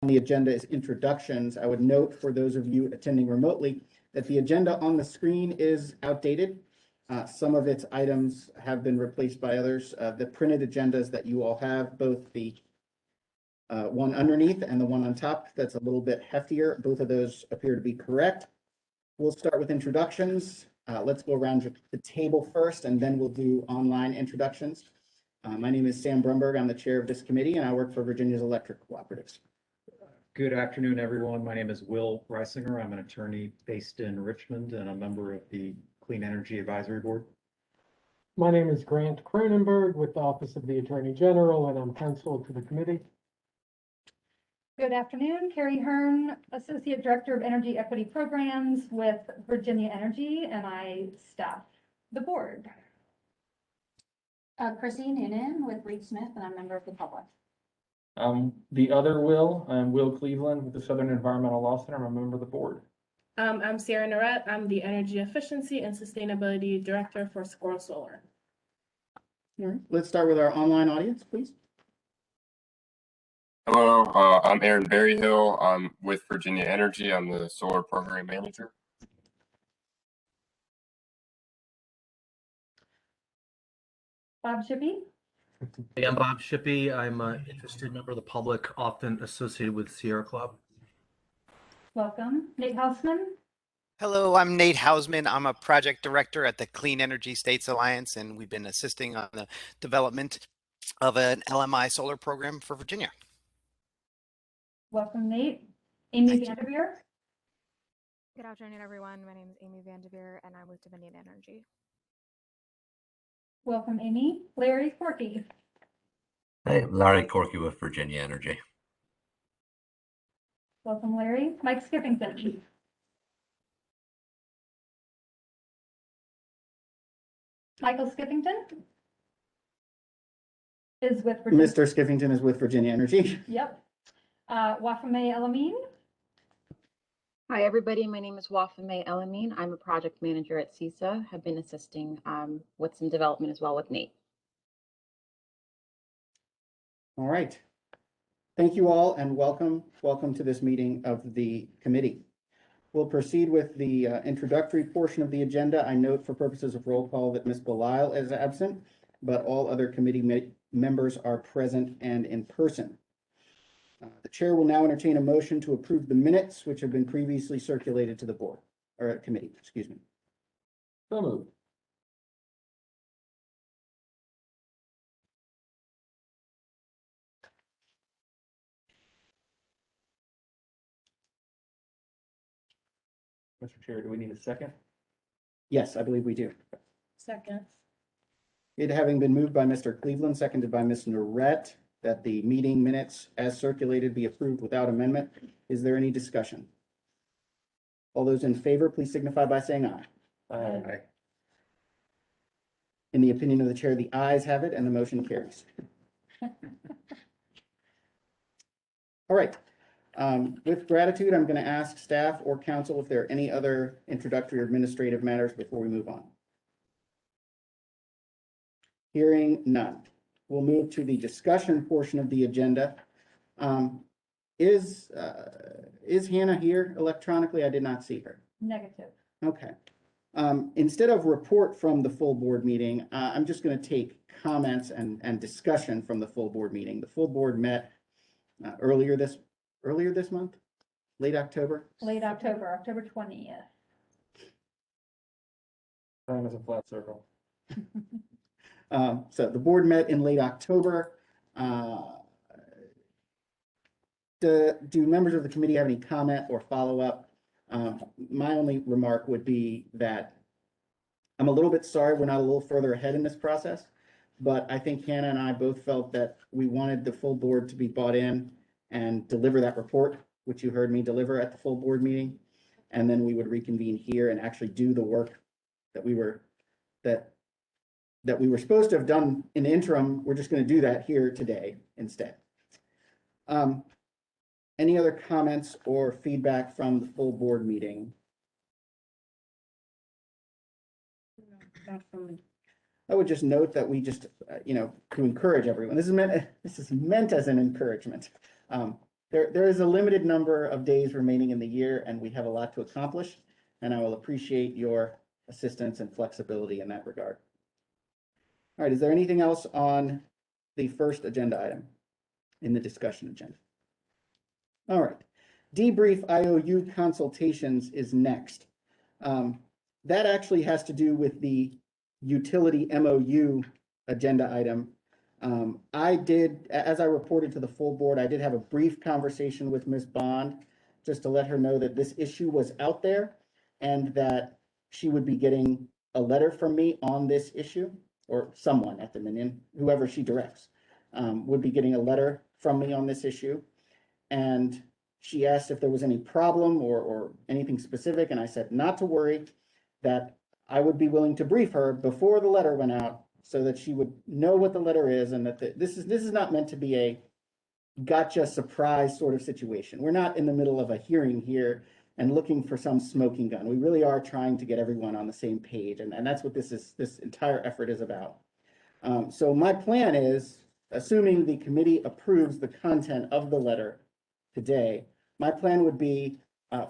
the agenda is introductions. I would note for those of you attending remotely that the agenda on the screen is outdated. Some of its items have been replaced by others. The printed agendas that you all have, both the one underneath and the one on top, that's a little bit heftier. Both of those appear to be correct. We'll start with introductions. Let's go around the table first, and then we'll do online introductions. My name is Sam Brumberg. I'm the chair of this committee, and I work for Virginia's Electric Cooperatives. Good afternoon, everyone. My name is Will Reisinger. I'm an attorney based in Richmond and a member of the Clean Energy Advisory Board. My name is Grant Cronenberg with the Office of the Attorney General, and I'm counsel to the committee. Good afternoon, Carrie Hearn, Associate Director of Energy Equity Programs with Virginia Energy, and I staff the board. Christine Noonan with Reed Smith, and I'm a member of the public. The other Will, I'm Will Cleveland with the Southern Environmental Law Center. I'm a member of the board. I'm Sarah Narette. I'm the Energy Efficiency and Sustainability Director for Squirrel Solar. All right, let's start with our online audience, please. Hello, I'm Aaron Berryhill. I'm with Virginia Energy. I'm the solar program manager. Bob Shippey. Hey, I'm Bob Shippey. I'm an interested member of the public, often associated with Sierra Club. Welcome. Nate Hausman. Hello, I'm Nate Hausman. I'm a project director at the Clean Energy States Alliance, and we've been assisting on the development of an LMI solar program for Virginia. Welcome, Nate. Amy Vanderveer. Good afternoon, everyone. My name is Amy Vanderveer, and I'm with Dominion Energy. Welcome, Amy. Larry Corky. Hey, Larry Corky with Virginia Energy. Welcome, Larry. Mike Skippington. Michael Skippington is with Virginia. Mr. Skiffington is with Virginia Energy. Yep. Wafame Elamine. Hi, everybody. My name is Wafame Elamine. I'm a project manager at CESA. Have been assisting with some development as well with Nate. All right. Thank you all and welcome. Welcome to this meeting of the committee. We'll proceed with the introductory portion of the agenda. I note for purposes of roll call that Ms. Belisle is absent, but all other committee members are present and in person. The chair will now entertain a motion to approve the minutes which have been previously circulated to the board, or committee, excuse me. So moved. Mr. Chair, do we need a second? Yes, I believe we do. Second. It having been moved by Mr. Cleveland, seconded by Ms. Narette, that the meeting minutes as circulated be approved without amendment. Is there any discussion? All those in favor, please signify by saying aye. Aye. In the opinion of the chair, the ayes have it and the motion carries. All right. With gratitude, I'm going to ask staff or council if there are any other introductory or administrative matters before we move on. Hearing none. We'll move to the discussion portion of the agenda. Is Hannah here electronically? I did not see her. Negative. Okay. Instead of report from the full board meeting, I'm just going to take comments and discussion from the full board meeting. The full board met earlier this month, late October. Late October, October 20th. Time is a flat circle. So the board met in late October. Do members of the committee have any comment or follow-up? My only remark would be that I'm a little bit sorry we're not a little further ahead in this process, but I think Hannah and I both felt that we wanted the full board to be bought in and deliver that report, which you heard me deliver at the full board meeting, and then we would reconvene here and actually do the work that we were supposed to have done in the interim. We're just going to do that here today instead. Any other comments or feedback from the full board meeting? Not from me. I would just note that we just, to encourage everyone. This is meant as an encouragement. there is a limited number of days remaining in the year, and we have a lot to accomplish, and I will appreciate your assistance and flexibility in that regard. All right, is there anything else on the first agenda item in the discussion agenda? All right, debrief IOU consultations is next. That actually has to do with the utility MOU agenda item. I did, as I reported to the full board, I did have a brief conversation with Ms. Bond just to let her know that this issue was out there and that she would be getting a letter from me on this issue, or someone at Dominion, whoever she directs, would be getting a letter from me on this issue. And she asked if there was any problem or anything specific, and I said not to worry, that I would be willing to brief her before the letter went out so that she would know what the letter is, and that this is not meant to be a gotcha surprise sort of situation. We're not in the middle of a hearing here and looking for some smoking gun. We really are trying to get everyone on the same page, and that's what this entire effort is about. So my plan is, assuming the committee approves the content of the letter today, my plan would be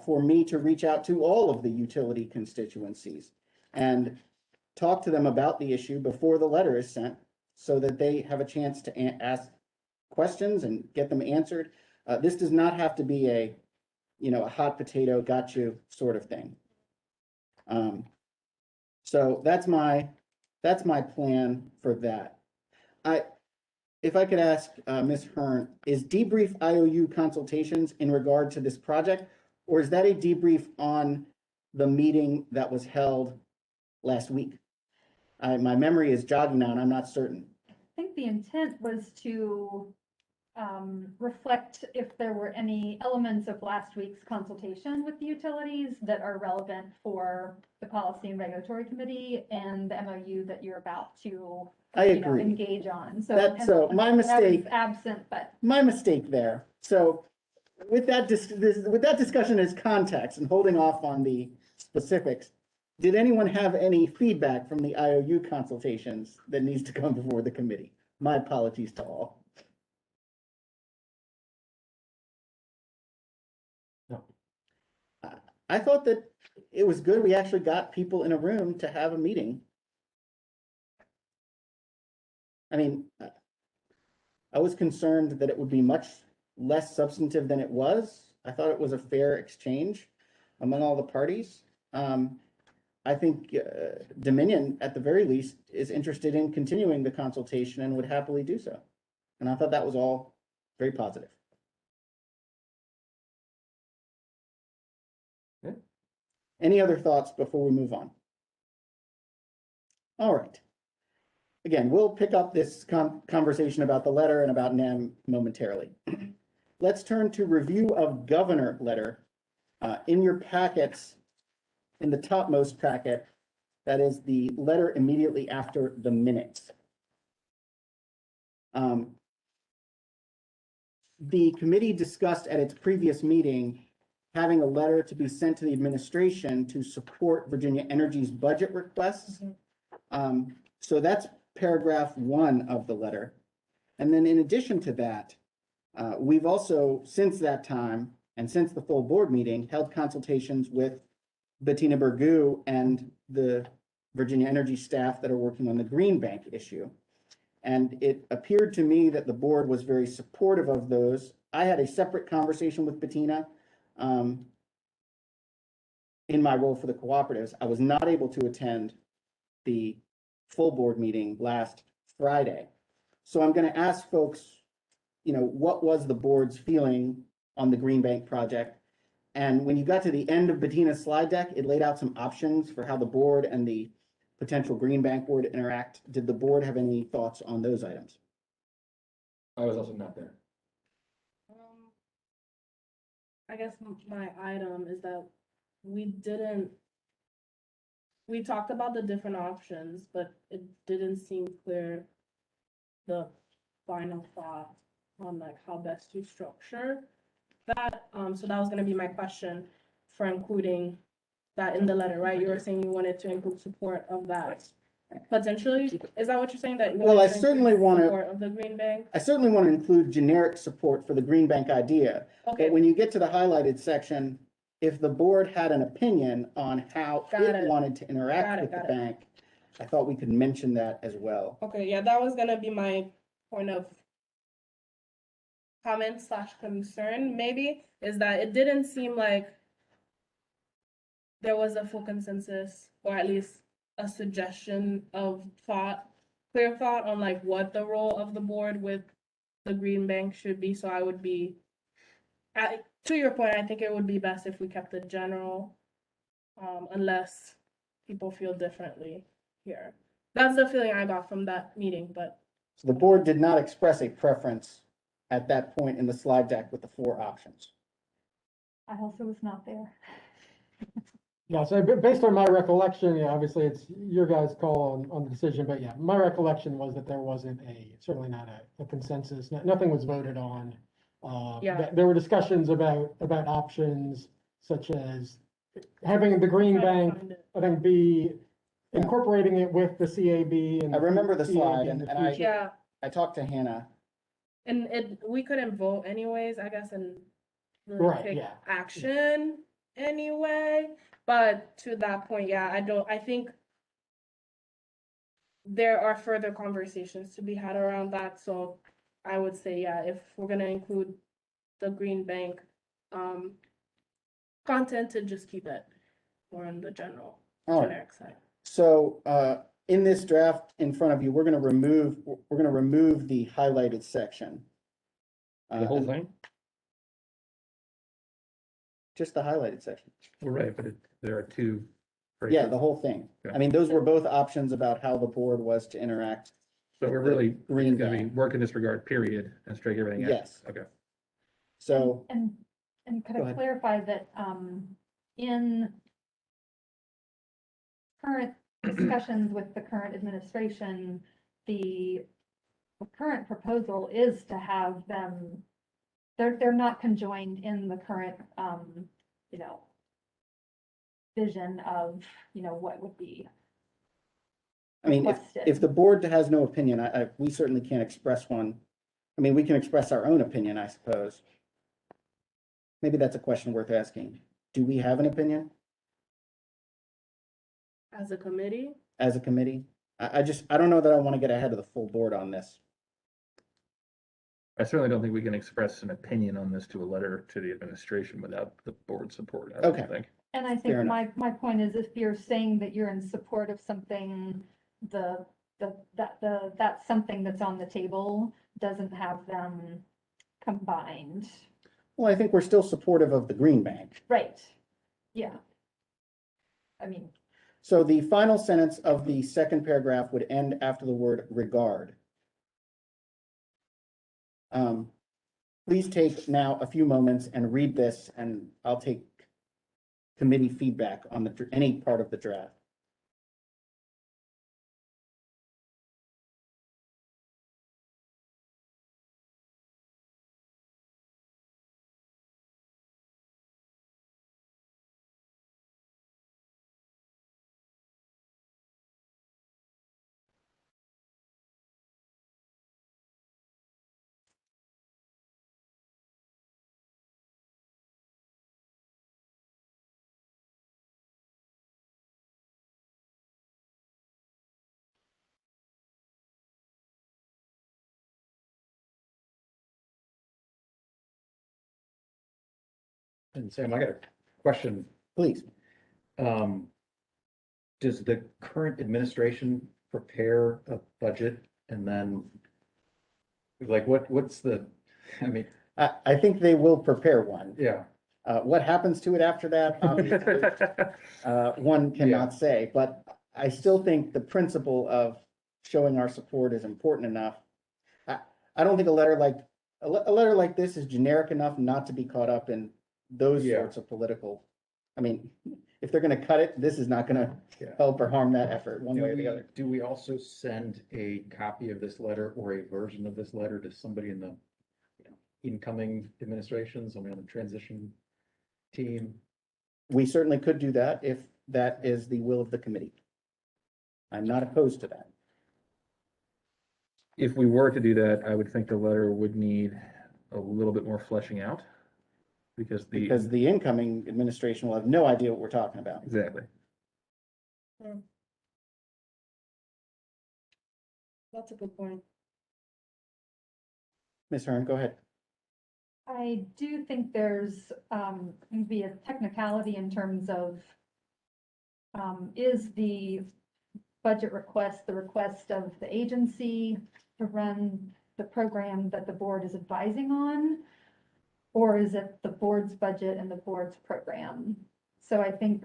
for me to reach out to all of the utility constituencies and talk to them about the issue before the letter is sent so that they have a chance to ask questions and get them answered. This does not have to be a hot potato, got you sort of thing. So that's my plan for that. If I could ask Ms. Hearn, is debrief IOU consultations in regard to this project, or is that a debrief on the meeting that was held last week? My memory is jogging now, and I'm not certain. I think the intent was to reflect if there were any elements of last week's consultation with the utilities that are relevant for the Policy and Regulatory Committee and the MOU that you're about to engage on. So my mistake. Absent, but my mistake there. So with that discussion as context and holding off on the specifics, did anyone have any feedback from the IOU consultations that needs to come before the committee? My apologies to all. No. I thought that it was good. We actually got people in a room to have a meeting. I mean, I was concerned that it would be much less substantive than it was. I thought it was a fair exchange among all the parties. I think Dominion, at the very least, is interested in continuing the consultation and would happily do so. And I thought that was all very positive. Good. Any other thoughts before we move on? All right. Again, we'll pick up this conversation about the letter and about NEM momentarily. Let's turn to review of governor letter. In your packets, in the topmost packet, that is the letter immediately after the minutes. The committee discussed at its previous meeting having a letter to be sent to the administration to support Virginia Energy's budget requests. So that's paragraph 1 of the letter. And then in addition to that, we've also, since that time and since the full board meeting, held consultations with Bettina Bergu and the Virginia Energy staff that are working on the Green Bank issue. And it appeared to me that the board was very supportive of those. I had a separate conversation with Bettina in my role for the cooperatives. I was not able to attend the full board meeting last Friday. So I'm going to ask folks, what was the board's feeling on the Green Bank project? And when you got to the end of Bettina's slide deck, it laid out some options for how the board and the potential Green Bank board interact. Did the board have any thoughts on those items? I was also not there. I guess my item is that we talked about the different options, but it didn't seem clear the final thought on how best to structure that. So that was going to be my question for including that in the letter, right? You were saying you wanted to include support of that. potentially, is that what you're saying, that? you Well, wanted I to include certainly wanna- support of the Green Bank? I certainly want to include generic support for the green bank idea. Okay, But when you get to the highlighted section, if the board had an opinion on how Got it it. wanted to interact Got it, with the got it. bank, I thought we could mention that as well. okay, yeah, that was gonna be my point of comment slash concern, maybe, is that it didn't seem like there was a full consensus, or at least a suggestion of thought, clear thought on like what the role of the board with the Green Bank should be, so I would be, to your point, I think it would be best if we kept it general, unless people feel differently here. That's the feeling I got from that meeting, but So the board did not express a preference at that point in the slide deck with the 4 options. I also was not there. Yeah, so based on my recollection, yeah, obviously it's your guys' call on the decision, but yeah, my recollection was that there wasn't certainly not a consensus, nothing was voted on. Yeah. There were discussions about options such as having the green trying to bank, find it. I think, be incorporating it with the CAB and. I remember the CAB slide, in the and I- future. Yeah, I talked to Hannah. and we couldn't vote anyways, I guess, and really Right, take yeah. action anyway, but to that point, yeah, I think there are further conversations to be had around that, so I would say, yeah, if we're gonna include the Green Bank, content, to just keep it more on the All right. generic side. So in this draft in front of you, we're gonna remove the highlighted section. The whole thing? Just the highlighted section. Well, right, but there are two. Yeah, the whole thing. I mean, those were both options about how the board was to interact. So we're with the really green gonna be bank. work in this regard, period, and strike everything out. Yes. Okay. So, And could Go I ahead. clarify that, in current discussions with the current administration, the current proposal is to have them, they're not conjoined in the current, you know, vision of, what would be I mean, requested. if the board has no opinion, we certainly can't express one. I mean, we can express our own opinion, I suppose. Maybe that's a question worth asking. Do we have an opinion As a committee, as a committee? I don't know that I want to get ahead of the full board on this. I certainly don't think we can express an opinion on this to a letter to the administration without the board support. I don't Okay. think. And I Fair think enough. my point is, if you're saying that you're in support of something, that something that's on the table doesn't have them combined. Well, I think we're still supportive of the Green Bank. Right, yeah. I mean, So the final sentence of the second paragraph would end after the word regard. Please take now a few moments and read this, and I'll take committee feedback on any part of the draft. And Sam, I got a question. Please. Does the current administration prepare a budget and then like what's the, I mean, I think they will prepare one. yeah. What happens to it after that, obviously, one cannot say, but I still think the principle of showing our support is important enough. I don't think a letter like this is generic enough not to be caught up in those Yeah. sorts of political. I mean, if they're gonna cut it, this is not gonna Yeah. help or harm that effort one way or the other. Do we also send a copy of this letter or a version of this letter to somebody in the incoming administration, somebody on the transition team? We certainly could do that if that is the will of the committee. I'm not opposed to that. If we were to do that, I would think the letter would need a little bit more fleshing out. Because the incoming administration will have no idea what we're talking about. exactly. That's a good point. Ms. Hearn, go ahead. I do think there's maybe a technicality in terms of is the budget request the request of the agency to run the program that the board is advising on? Or is it the board's budget and the board's program? So I think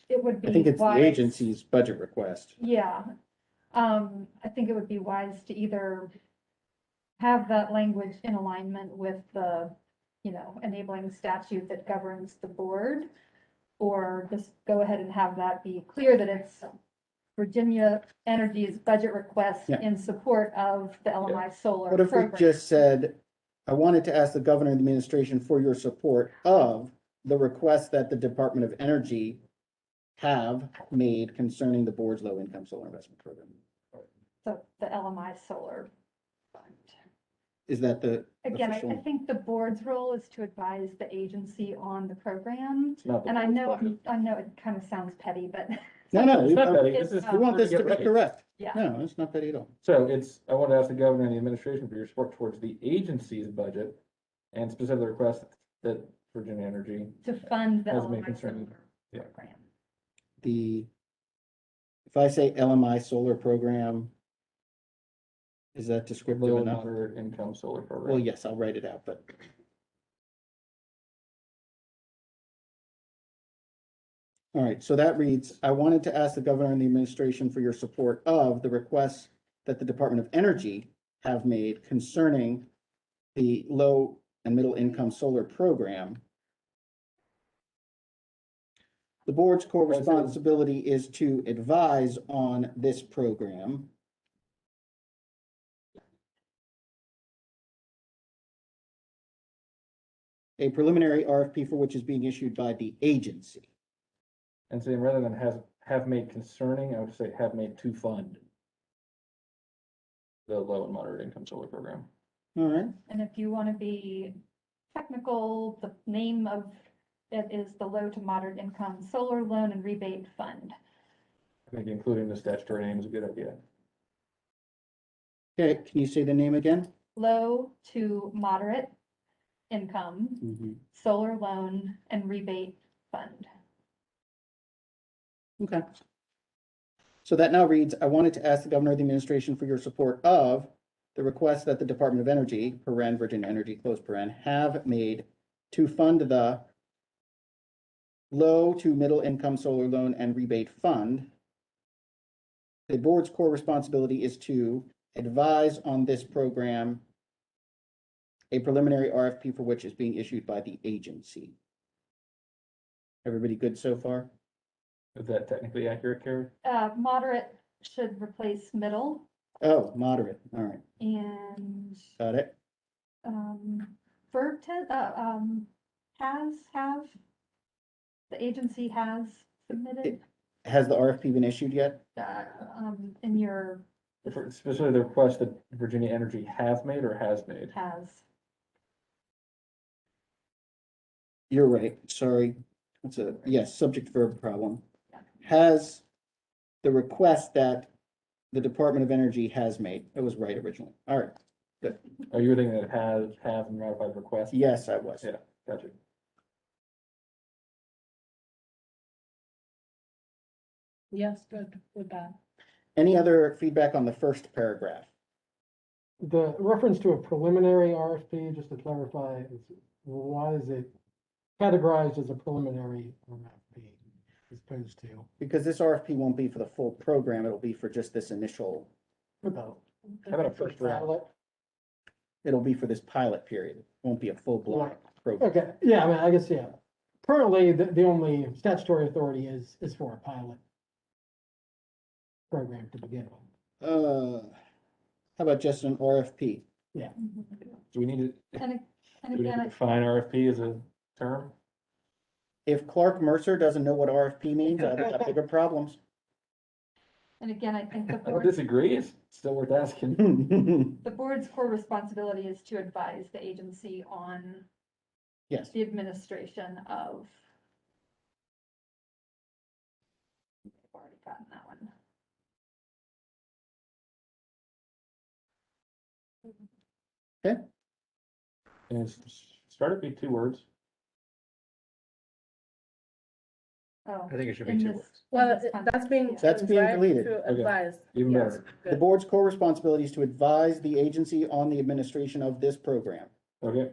it would be I think it's the wise- agency's budget request. Yeah. I think it would be wise to either have that language in alignment with the, enabling statute that governs the board, or just go ahead and have that be clear that it's Virginia Energy's budget request Yeah. in support of the LMI solar What if we program. just said, I wanted to ask the governor and the administration for your support of the request that the Department of Energy have made concerning the board's low-income solar investment program? So the LMI solar fund. Is that the Again, I official? think the board's role is to advise the agency on the program. It's not the And I board's know, budget. I know it kind of sounds petty, but No, It's not petty. It's, This is we want to this to get be right. correct. yeah. No, it's not petty at all. So I want to ask the governor and the administration for your support towards the agency's budget and specific request that Virginia Energy To fund the has made LMI concerning. solar Yeah. program. If I say LMI solar program, is that descriptive Low and enough? moderate income solar program. Well, yes, I'll write it out, but. All right, so that reads, I wanted to ask the governor and the administration for your support of the requests that the Department of Energy have made concerning the low and middle income solar program. The board's core responsibility is to advise on this program. A preliminary RFP for which is being issued by the agency. And saying rather than have made concerning, I would say have made to fund the low and moderate income solar program. All right, And if you want to be technical, the name of it is the Low to Moderate Income Solar Loan and Rebate Fund. I think including the statutory name is a good idea. okay, can you say the name again? Low to Moderate Income Solar Loan and Rebate Fund. Okay. So that now reads, I wanted to ask the governor of the administration for your support of the request that the Department of Energy, paren, Virginia Energy, close paren, have made to fund the low to middle income solar loan and rebate fund. The board's core responsibility is to advise on this program, a preliminary RFP for which is being issued by the agency. Everybody good so far? Is that technically accurate, Carrie? Moderate should replace middle Oh, moderate, all right, and got it. verb have, the agency has submitted, Has the RFP been issued yet? in your Specifically the request that Virginia Energy have made or has made. has. You're right, sorry. It's a, yes, subject verb problem. Has the request that the Department of Energy has made. It was right originally. All right, Are you thinking that it has, have and ratified request? yes, I was. Yeah, gotcha. Yes, good with that. Any other feedback on the first paragraph? The reference to a preliminary RFP, just to clarify, why is it categorized as a preliminary RFP as opposed to? Because this RFP won't be for the full program, it'll be for just this initial, About How about a first round? pilot? it'll be for this pilot period. It won't be a full-blown program. Okay, yeah, I mean, I guess, yeah. Currently, the only statutory authority is for a pilot program to begin with. How about just an RFP? Do we need to, And do we need to again, define RFP as a term? If Clark Mercer doesn't know what RFP means, I've got bigger problems. And again, I think the I don't board, disagree, it's still worth asking. the board's core responsibility is to advise the agency on Yes, the administration of. I've already gotten that one. And start it be 2 words. Oh, I think it should be in 2 this- words. Well, in this that's being That's changed, being right? deleted. To Okay. advise. Even Yes, better. the good. board's core responsibility is to advise the agency on the administration of this program. Okay,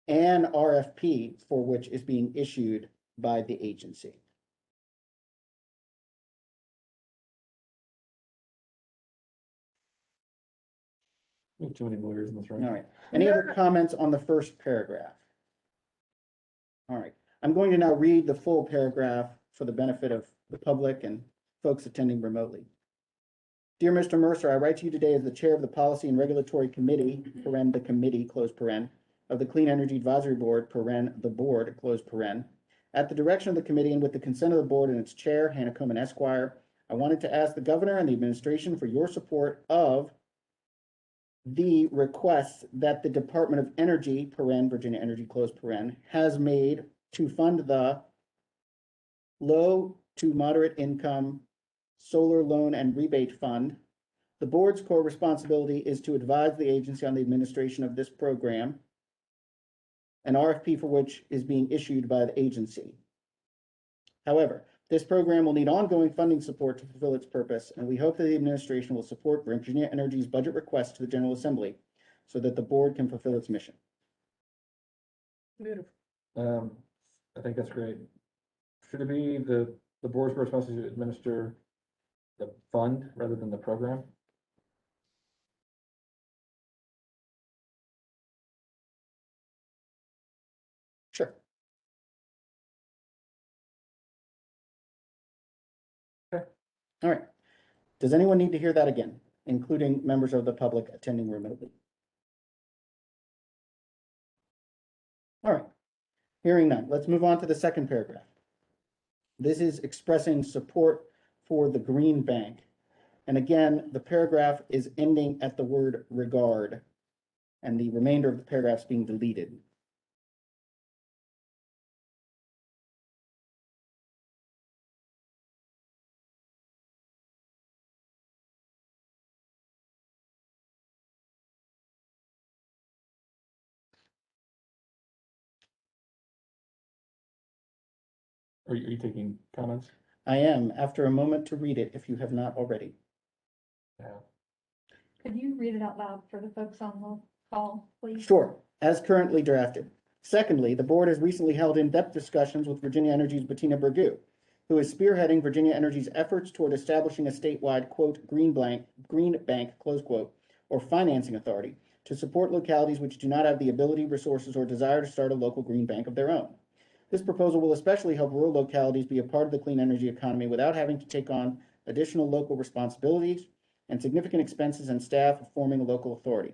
An RFP for which is being issued by the agency. we have too many lawyers in this All room. right. Any other comments on the first paragraph? All right. I'm going to now read the full paragraph for the benefit of the public and folks attending remotely. Dear Mr. Mercer, I write to you today as the chair of the Policy and Regulatory Committee, paren, the committee, close paren, of the Clean Energy Advisory Board, paren, the board, close paren. At the direction of the committee and with the consent of the board and its chair, Hannah Coleman Esquire, I wanted to ask the governor and the administration for your support of the requests that the Department of Energy, paren, Virginia Energy, close paren, has made to fund the low to moderate income solar loan and rebate fund. The board's core responsibility is to advise the agency on the administration of this program, an RFP for which is being issued by the agency. However, this program will need ongoing funding support to fulfill its purpose, and we hope that the administration will support Virginia Energy's budget request to the General Assembly so that the board can fulfill its mission. Beautiful. I think that's great. Should it be the board's responsibility to administer the fund rather than the program? Sure. Okay. All right. Does anyone need to hear that again, including members of the public attending remotely? All right. Hearing none, let's move on to the second paragraph. This is expressing support for the Green Bank. And again, the paragraph is ending at the word regard, and the remainder of the paragraph is being deleted. Are you taking comments? I am, after a moment to read it, if you have not already. Yeah. Could you read it out loud for the folks on the call, please? Sure, as currently drafted. Secondly, the board has recently held in-depth discussions with Virginia Energy's Bettina Bergu, who is spearheading Virginia Energy's efforts toward establishing a statewide, quote, green bank, close quote, or financing authority to support localities which do not have the ability, resources, or desire to start a local green bank of their own. This proposal will especially help rural localities be a part of the clean energy economy without having to take on additional local responsibilities and significant expenses and staff of forming a local authority.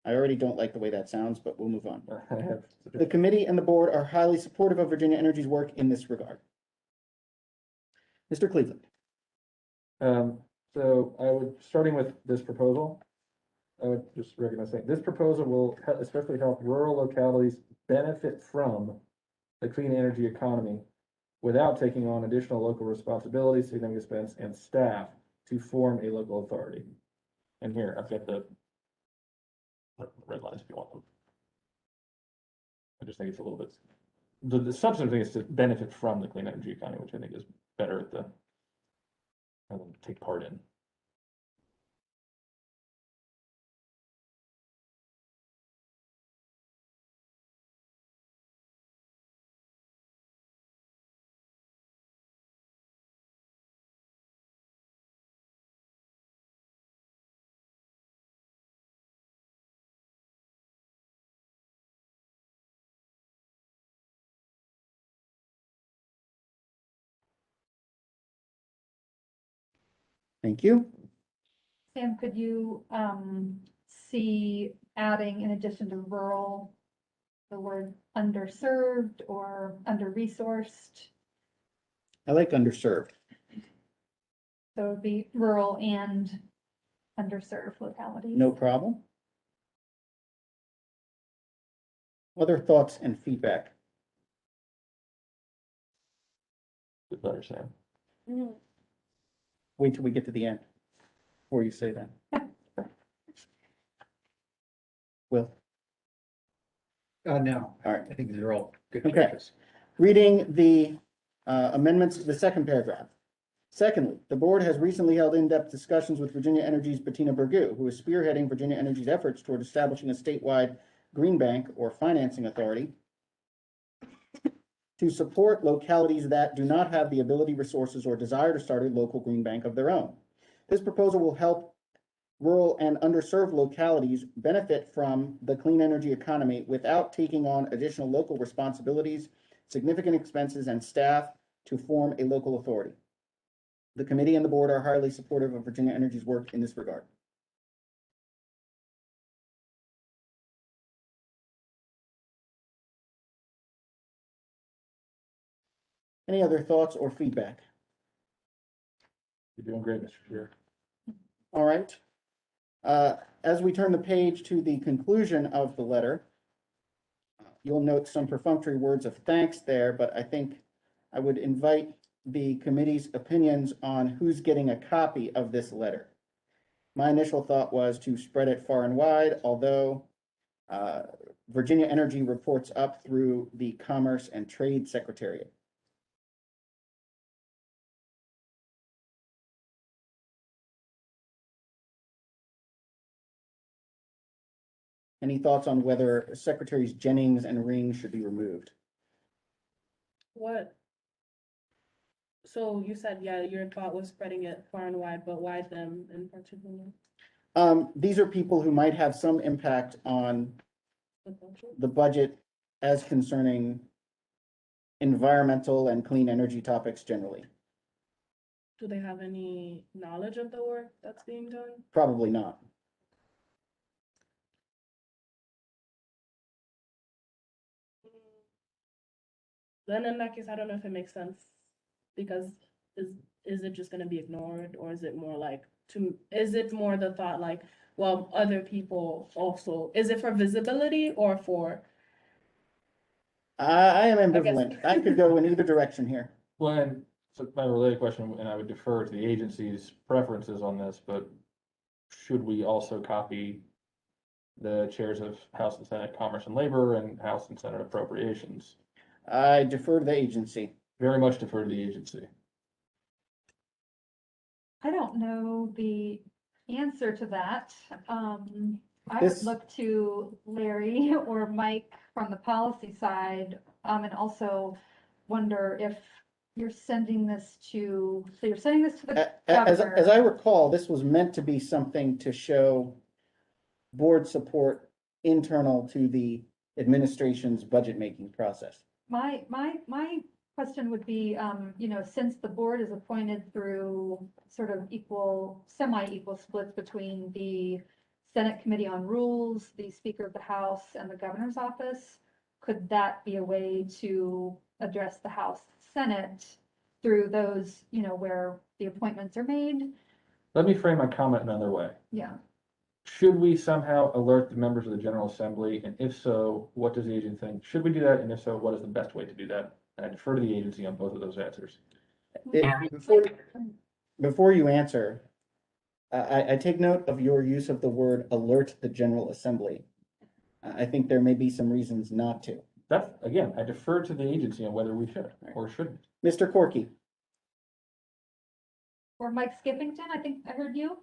I already don't like the way that sounds, but we'll move on. I have. The committee and the board are highly supportive of Virginia Energy's work in this regard. Mr. Cleveland. So I would, starting with this proposal, I would just recognize saying, this proposal will especially help rural localities benefit from the clean energy economy without taking on additional local responsibilities, significant expense, and staff to form a local authority. And here, I've got the red lines if you want them. I just think it's a little bit, the substantive thing is to benefit from the clean energy economy, which I think is better at the, rather than take part in. Thank you. Sam, could you see adding, in addition to rural, the word underserved or under-resourced? I like underserved. So it would be rural and underserved localities. No problem. Other thoughts and feedback? Good letter, Sam. Mhm. Wait till we get to the end before you say that. Will, No, all right. I think these are all good Okay. changes. Reading the amendments to the second paragraph. Secondly, the board has recently held in-depth discussions with Virginia Energy's Bettina Burgoo, who is spearheading Virginia Energy's efforts toward establishing a statewide green bank or financing authority to support localities that do not have the ability, resources, or desire to start a local green bank of their own. This proposal will help rural and underserved localities benefit from the clean energy economy without taking on additional local responsibilities, significant expenses, and staff to form a local authority. The committee and the board are highly supportive of Virginia Energy's work in this regard. Any other thoughts or feedback? You're doing great, Mr. Chair. All right. As we turn the page to the conclusion of the letter, you'll note some perfunctory words of thanks there, but I think I would invite the committee's opinions on who's getting a copy of this letter. My initial thought was to spread it far and wide, although Virginia Energy reports up through the Commerce and Trade Secretariat. Any thoughts on whether Secretaries Jennings and Ring should be removed? What? So you said, yeah, your thought was spreading it far and wide, but why them in particular? These are people who might have some impact on The budget? the budget as concerning environmental and clean energy topics generally. Do they have any knowledge of the work that's being done? Probably not. Then in that case, I don't know if it makes sense, because is it just gonna be ignored, or is it more like is it more the thought like, well, other people also, is it for visibility or for? I am I guess- ambivalent. I could go in either direction here. Well, and so my related question, and I would defer to the agency's preferences on this, but should we also copy the chairs of House and Senate Commerce and Labor and House and Senate Appropriations? I defer to the agency. Very much defer to the agency. I don't know the answer to that. I would This- look to Larry or Mike from the policy side, and also wonder if you're sending this to, so you're sending this to the As I governor. recall, this was meant to be something to show board support internal to the administration's budget-making process. My question would be, since the board is appointed through sort of semi-equal splits between the Senate Committee on Rules, the Speaker of the House, and the Governor's Office, could that be a way to address the House, Senate through those, where the appointments are made? Let me frame my comment another way. Yeah. Should we somehow alert the members of the General Assembly? And if so, what does the agency think? Should we do that? And if so, what is the best way to do that? And I defer to the agency on both of those answers. Before you answer, I take note of your use of the word alert the General Assembly. I think there may be some reasons not to. That's, again, I defer to the agency on whether we should or shouldn't. Mr. Corky. Or Mike Skippington, I think I heard you.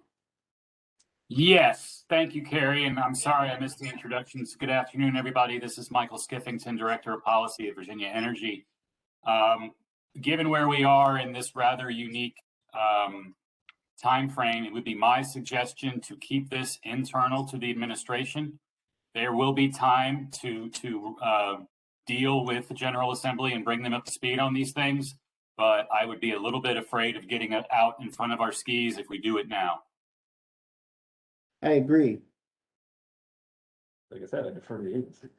Yes, thank you, Carrie, and I'm sorry I missed the introductions. Good afternoon, everybody. This is Michael Skiffington, Director of Policy at Virginia Energy. Given where we are in this rather unique timeframe, it would be my suggestion to keep this internal to the administration. There will be time to deal with the General Assembly and bring them up to speed on these things, but I would be a little bit afraid of getting out in front of our skis if we do it now. I agree. Like I said, I defer to the agency.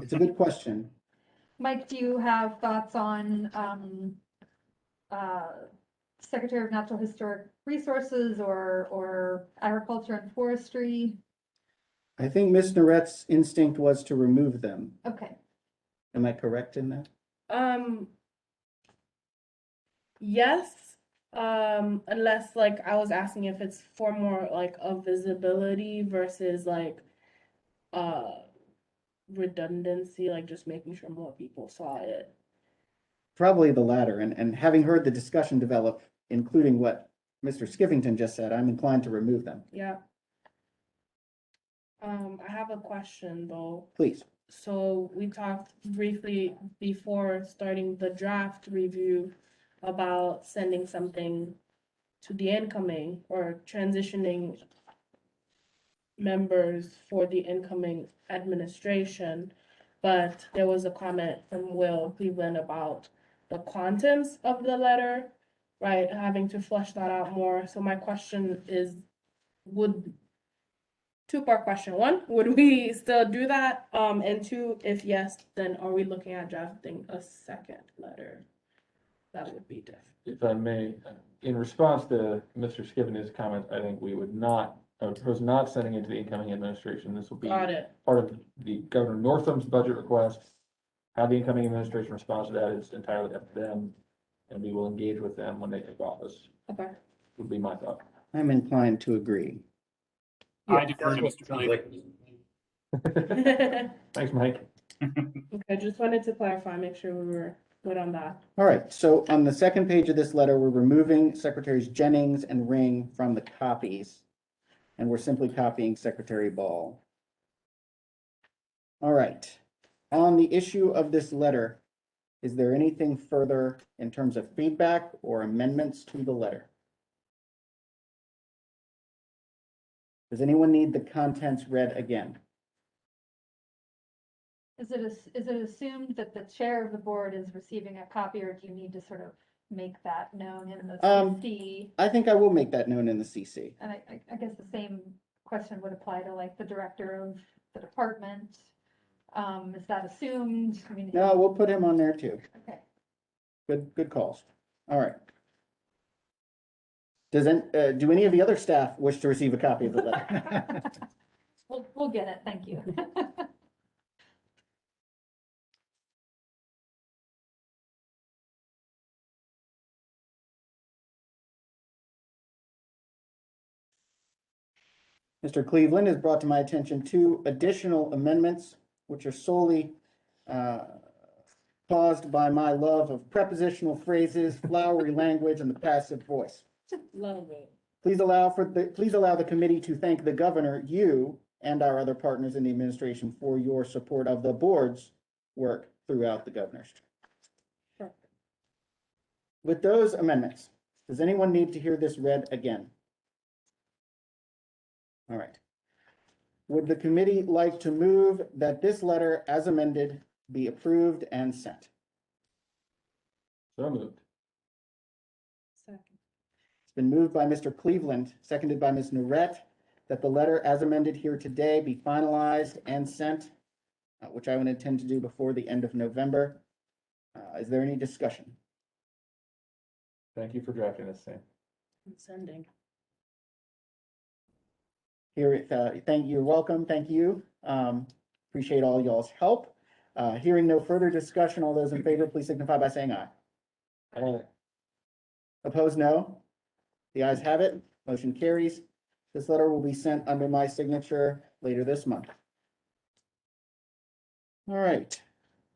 It's a good question. Mike, do you have thoughts on Secretary of Natural Historic Resources or Agriculture and Forestry. I think Ms. Naret's instinct was to remove them. Okay, Am I correct in that? Yes, unless like I was asking if it's for more like a visibility versus like redundancy, like just making sure more people saw it. Probably the latter, and having heard the discussion develop, including what Mr. Skivington just said, I'm inclined to remove them. Yeah. I have a question though. Please. So we talked briefly before starting the draft review about sending something to the incoming or transitioning members for the incoming administration. But there was a comment from Will Cleveland about the contents of the letter, right? Having to flesh that out more. So my question is, two-part question. One, would we still do that? And two, if yes, then are we looking at drafting a second letter? That would be different. If I may, in response to Mr. Skivington's comment, I think we would not, I would propose not sending it to the incoming administration. This will be Got it. part of the Governor Northam's budget request. How the incoming administration responds to that is entirely up to them, and we will engage with them when they take office, Okay. would be my thought. I'm inclined to agree. I defer to Mr. Cleveland. Thanks, Mike. Okay, just wanted to clarify, make sure we were good on that. All right, so on the second page of this letter, we're removing Secretaries Jennings and Ring from the copies, and we're simply copying Secretary Ball. All right, on the issue of this letter, is there anything further in terms of feedback or amendments to the letter? Does anyone need the contents read again? is it assumed that the chair of the board is receiving a copy, or do you need to sort of make that known in the CC? I think I will make that known in the CC. And I guess the same question would apply to like the director of the department. Is that assumed? I mean, No, we'll put him on there too. okay. Good calls. All right. Do any of the other staff wish to receive a copy of the letter? We'll get it. Thank you. Mr. Cleveland has brought to my attention two additional amendments, which are solely caused by my love of prepositional phrases, flowery language, and the passive voice. Love it. Please allow the committee to thank the governor, you, and our other partners in the administration for your support of the board's work throughout the governor's. Sure. With those amendments, does anyone need to hear this read again? All right. Would the committee like to move that this letter as amended be approved and sent? So moved. Second. It's been moved by Mr. Cleveland, seconded by Ms. Naret, that the letter as amended here today be finalized and sent, which I would intend to do before the end of November. Is there any discussion? Thank you for drafting this thing. I'm sending. Here, thank you. You're welcome. Thank you. Appreciate all y'all's help. Hearing no further discussion, all those in favor, please signify by saying aye. Aye. Opposed, no. The ayes have it. Motion carries. This letter will be sent under my signature later this month. All right.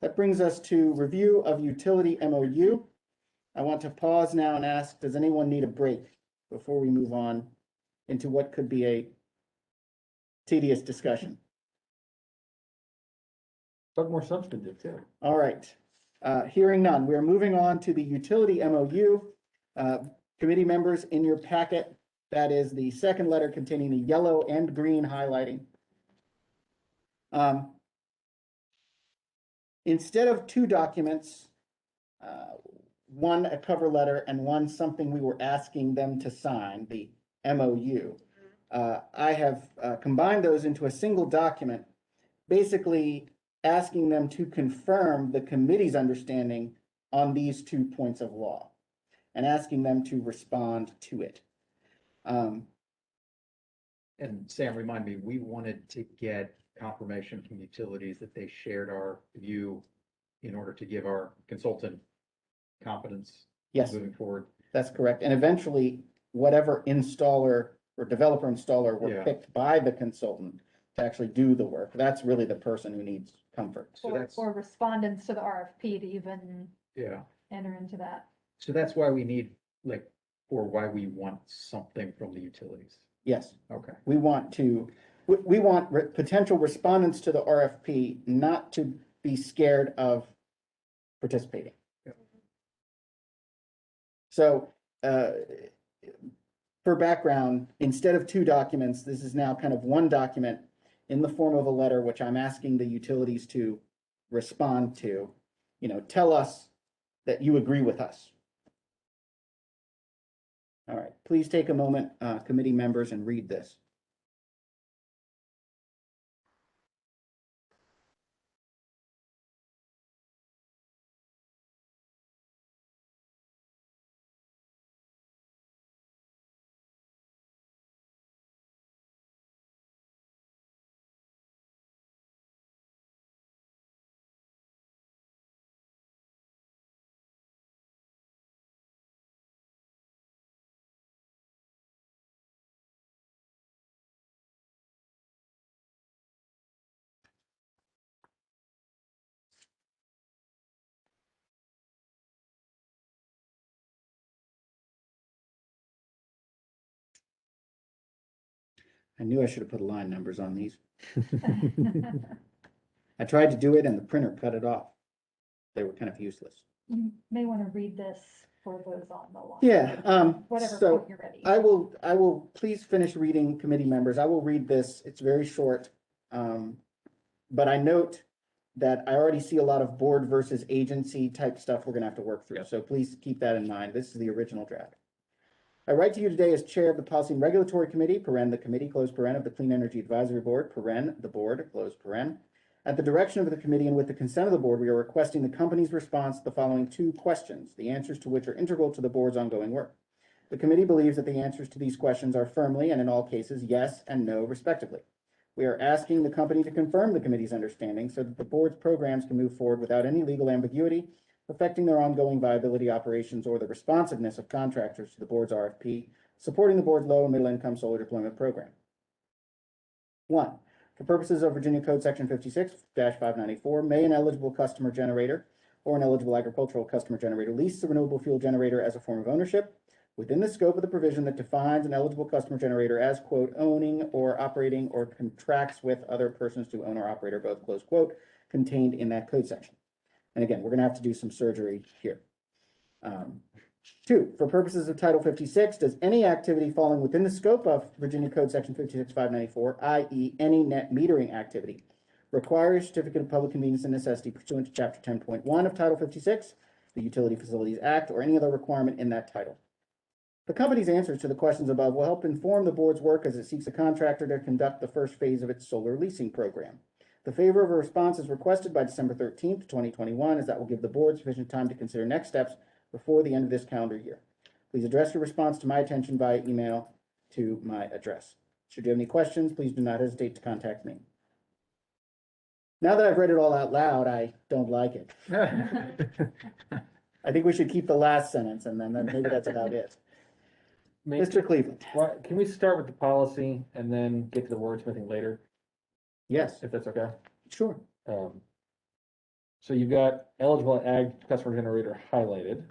That brings us to review of utility MOU. I want to pause now and ask, does anyone need a break before we move on into what could be a tedious discussion? But more substantive too. All right. Hearing none, we are moving on to the utility MOU. Committee members, in your packet, that is the second letter containing the yellow and green highlighting. Instead of two documents, one a cover letter and one something we were asking them to sign, the MOU, I have combined those into a single document, basically asking them to confirm the committee's understanding on these 2 points of law. and asking them to respond to it. And Sam, remind me, we wanted to get confirmation from utilities that they shared our view in order to give our consultant confidence Yes, moving forward. that's correct. And eventually, whatever installer or developer installer were Yeah. picked by the consultant to actually do the work, that's really the person who needs comfort. So Or, that's, or respondents to the RFP to even yeah. enter into that. So that's why we need, like, or why we want something from the utilities. Yes, Okay. we want potential respondents to the RFP not to be scared of participating. Yeah. So, for background, instead of 2 documents, this is now kind of 1 document in the form of a letter, which I'm asking the utilities to respond to. Tell us that you agree with us. All right, please take a moment, committee members, and read this. I knew I should have put line numbers on these. I tried to do it and the printer cut it off. They were kind of useless. You may want to read this for those on the line. Yeah, Whatever so point you're ready. I will please finish reading, committee members. I will read this. It's very short. But I note that I already see a lot of board versus agency type stuff we're gonna have to work through. So please keep that in mind. This is the original draft. I write to you today as chair of the Policy and Regulatory Committee, the committee, close paren, of the Clean Energy Advisory Board, the board, close paren. At the direction of the committee and with the consent of the board, we are requesting the company's response to the following 2 questions, the answers to which are integral to the board's ongoing work. The committee believes that the answers to these questions are firmly and in all cases yes and no respectively. We are asking the company to confirm the committee's understanding so that the board's programs can move forward without any legal ambiguity affecting their ongoing viability, operations, or the responsiveness of contractors to the board's RFP, supporting the board's low and middle income solar deployment program. 1. For purposes of Virginia Code Section 56-594, may an eligible customer generator or an eligible agricultural customer generator lease the renewable fuel generator as a form of ownership within the scope of the provision that defines an eligible customer generator as, quote, owning or operating or contracts with other persons to own or operate or both, close quote, contained in that code section. And again, we're going to have to do some surgery here. 2, for purposes of Title 56, does any activity falling within the scope of Virginia Code Section 56-594, i.e. any net metering activity, require a certificate of public convenience and necessity pursuant to Chapter 10.1 of Title 56, the Utility Facilities Act, or any other requirement in that title? The company's answers to the questions above will help inform the board's work as it seeks a contractor to conduct the first phase of its solar leasing program. The favor of a response is requested by December 13th, 2021, as that will give the board sufficient time to consider next steps before the end of this calendar year. Please address your response to my attention via email to my address. Should you have any questions, please do not hesitate to contact me. Now that I've read it all out loud, I don't like it. I think we should keep the last sentence and then maybe that's about it. Mr. Cleveland. Can we start with the policy and then get to the wordsmithing later? Yes. If that's okay. Sure. So you've got eligible ag customer generator highlighted.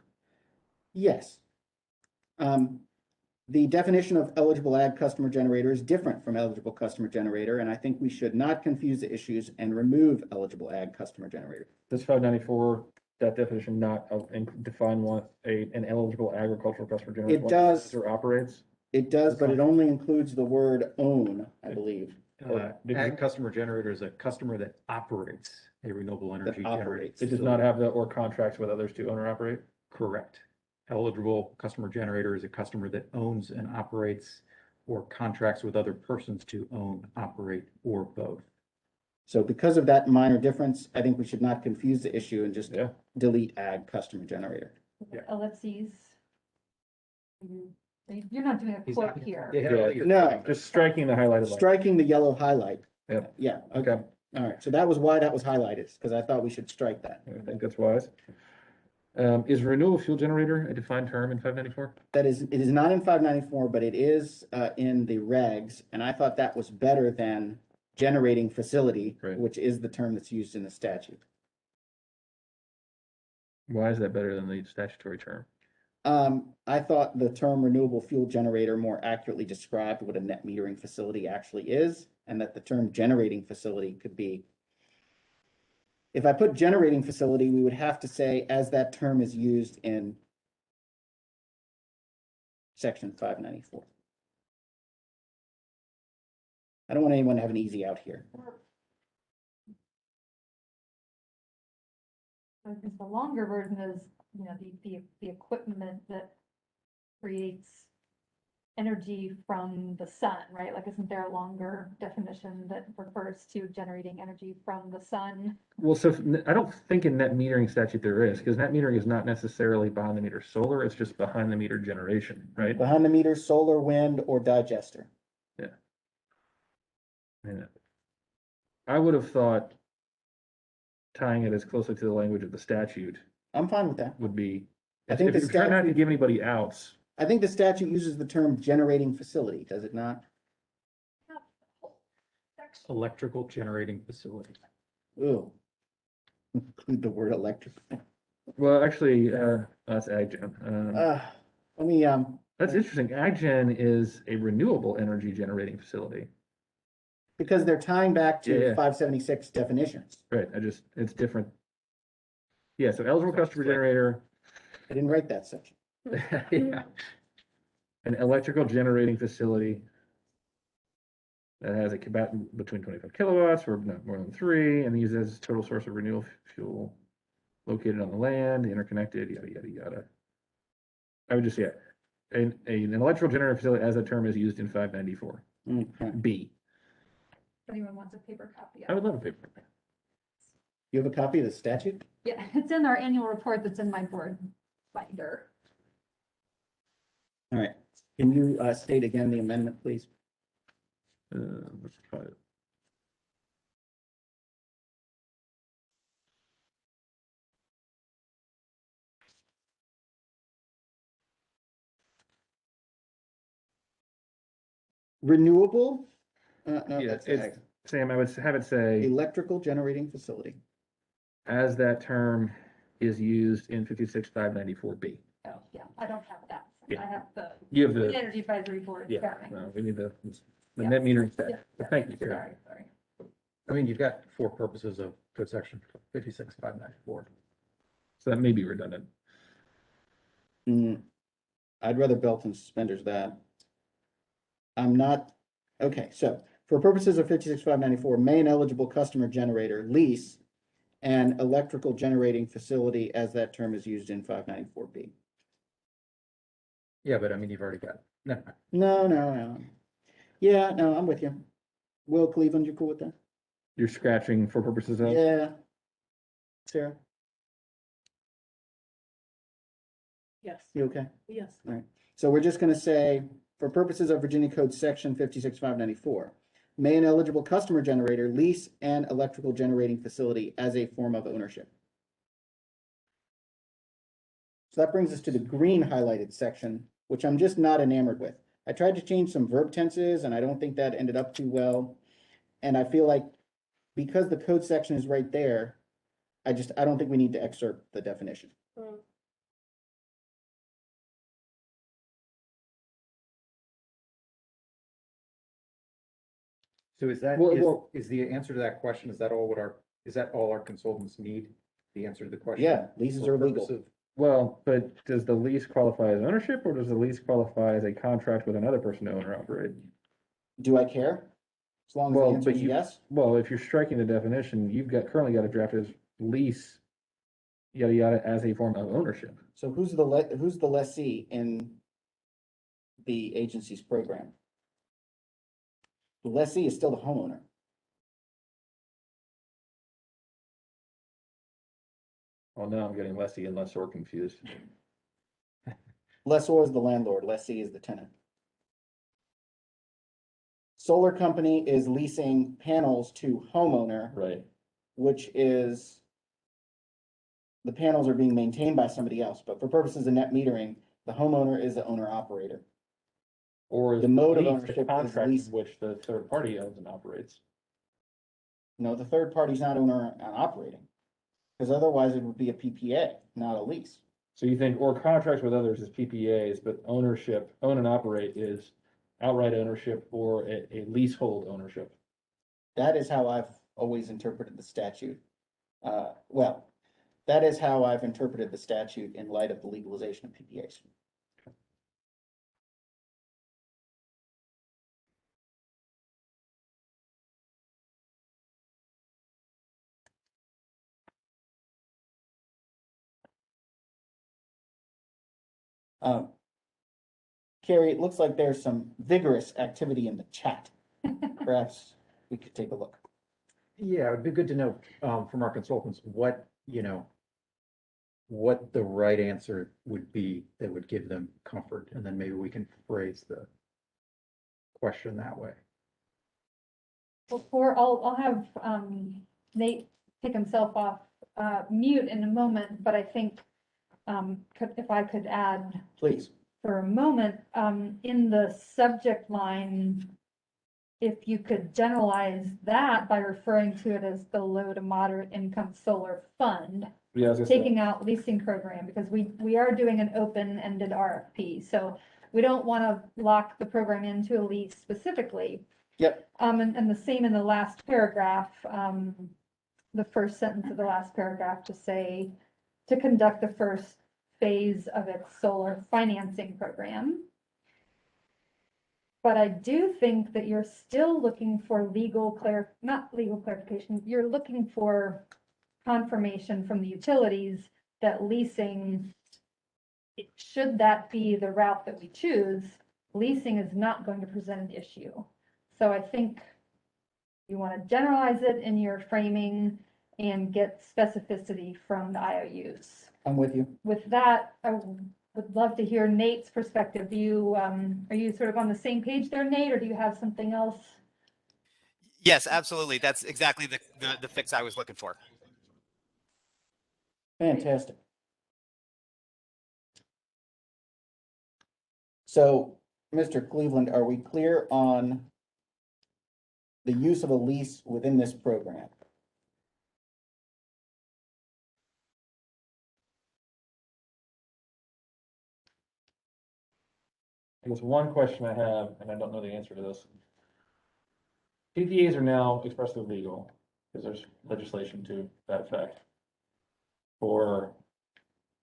Yes. The definition of eligible ag customer generator is different from eligible customer generator, and I think we should not confuse the issues and remove eligible ag customer generator. Does 594, that definition not define an eligible agricultural customer generator? It does. Or operates? It does, but it only includes the word own, I believe. Ag customer generator is a customer that operates a renewable energy generator. It does not have or contracts with others to own or operate? Correct. Eligible customer generator is a customer that owns and operates or contracts with other persons to own, operate, or both. So because of that minor difference, I think we should not confuse the issue and just delete ag customer generator. Ellipses You're not doing a He's quote not- here. Yeah, I don't think he's- No. Just striking the highlighted line. Striking the yellow highlight. Yep. Yeah, okay. All right, so that was why that was highlighted, because I thought we should strike that. I think that's wise. Is renewable fuel generator a defined term in 594? That is, it is not in 594, but it is in the regs, and I thought that was better than generating facility, Right. which is the term that's used in the statute. Why is that better than the statutory term? I thought the term renewable fuel generator more accurately described what a net metering facility actually is, and that the term generating facility could be. If I put generating facility, we would have to say, as that term is used in section 594. I don't want anyone to have an easy out here. I think the longer version is, the equipment that creates energy from the sun, right? Like, isn't there a longer definition that refers to generating energy from the sun? Well, so I don't think in net metering statute there is, because net metering is not necessarily behind the meter solar, it's just behind the meter generation, right? Behind the meter, solar, wind, or digester. Yeah. I would have thought tying it as closely to the language of the statute I'm fine with that. would be, I think if the you're trying not to statute, give anybody outs. I think the statute uses the term generating facility, does it not? Electrical generating facility. Ooh. Include the word electric. Well, actually, that's AgGen. Let me, That's interesting. AgGen is a renewable energy generating facility. because they're tying back Yeah, to yeah. 576 definitions. Right, it's different. Yeah, so eligible customer generator, I didn't write that section. yeah. An electrical generating facility that has a combatant between 25 kilowatts or not more than 3, and uses as total source of renewable fuel located on the land, interconnected, yada, yada, yada. I would just, an electrical generating facility as a term is used in 594. Okay. B. If anyone wants a paper copy I of would it. love a paper. You have a copy of the statute? Yeah, it's in our annual report that's in my board binder. All right. Can you state again the amendment, please? Let's try it. Renewable? No, Yeah, that's it's, Sam, I would have it say, electrical generating facility. as that term is used in 56594B. Oh, yeah, I don't have that. Yeah. I have the You have the, Energy Advisory Board. yeah, governing. no, we need the Yeah. net metering stat. Yeah. Thank you, Sarah. Sorry. I mean, you've got for purposes of code section 56594. So that may be redundant. I'd rather belt and suspenders that. I'm not, okay, so for purposes of 56594, may an eligible customer generator lease an electrical generating facility as that term is used in 594B. Yeah, but I mean, you've already got, no, No. Yeah, no, I'm with you. Will Cleveland, you cool with that? You're scratching for purposes of? Yeah. Sarah, Yes, you okay? yes. So we're just gonna say, for purposes of Virginia Code Section 56594, may an eligible customer generator lease an electrical generating facility as a form of ownership. So that brings us to the green highlighted section, which I'm just not enamored with. I tried to change some verb tenses and I don't think that ended up too well. And I feel like because the code section is right there, I don't think we need to excerpt the definition. so is that, Well, is the answer to that question, is that all our consultants need? The answer to the question? Yeah, leases For are legal. purpose of- Well, but does the lease qualify as ownership or does the lease qualify as a contract with another person to own or operate? Do I care? As long as Well, the answer but is you- yes? Well, if you're striking the definition, you've currently got to draft as lease, yada, yada, as a form of ownership. So who's the lessee in the agency's program? The lessee is still the homeowner. Well, now I'm getting lessee and lessor confused. Lessor is the landlord, lessee is the tenant. Solar company is leasing panels to homeowner, Right. which is, the panels are being maintained by somebody else, but for purposes of net metering, the homeowner is the owner operator. Or is The mode of lease ownership the is contract lease. in which the third party owns and operates? No, the third party's not owner and operating, because otherwise it would be a PPA, not a lease. So you think, or contracts with others is PPAs, but ownership, own and operate is outright ownership or a leasehold ownership? That is how I've always interpreted the statute. Well, that is how I've interpreted the statute in light of the legalization of PPAs. Carrie, it looks like there's some vigorous activity in the chat. Perhaps we could take a look. Yeah, it'd be good to know, from our consultants, what, what the right answer would be that would give them comfort, and then maybe we can phrase the question that way. Before, I'll have Nate take himself off mute in a moment, but I think if I could add Please. for a moment, in the subject line, if you could generalize that by referring to it as the low to moderate income solar fund, Yeah, I was gonna say. taking out leasing program, because we are doing an open-ended RFP, so we don't want to lock the program into a lease specifically. Yep. And the same in the last paragraph, the first sentence of the last paragraph to say, to conduct the first phase of its solar financing program. But I do think that you're still looking for not legal clarification, you're looking for confirmation from the utilities that leasing, should that be the route that we choose, leasing is not going to present an issue. So I think you want to generalize it in your framing and get specificity from the IOUs. I'm with you. With that, I would love to hear Nate's perspective. Are you sort of on the same page there, Nate, or do you have something else? Yes, absolutely. That's exactly the fix I was looking for. Fantastic. So, Mr. Cleveland, are we clear on the use of a lease within this program? I guess one question I have, and I don't know the answer to this. PPAs are now expressly legal, because there's legislation to that effect, for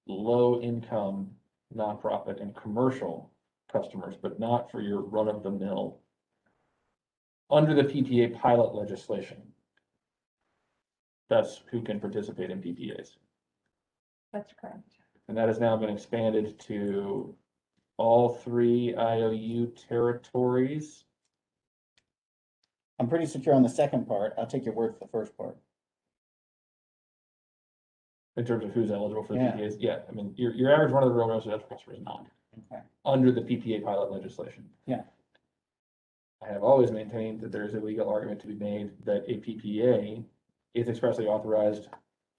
low-income nonprofit and commercial customers, but not for your run-of-the-mill under the PPA pilot legislation. That's who can participate in PPAs. That's correct. And that has now been expanded to all 3 IOU territories. I'm pretty secure on the second part. I'll take your word for the first part. In terms of who's eligible for the Yeah. PPAs, yeah, I mean, your average run-of-the-mill residential customer is not. Okay. Under the PPA pilot legislation. Yeah. I have always maintained that there's a legal argument to be made that a PPA is expressly authorized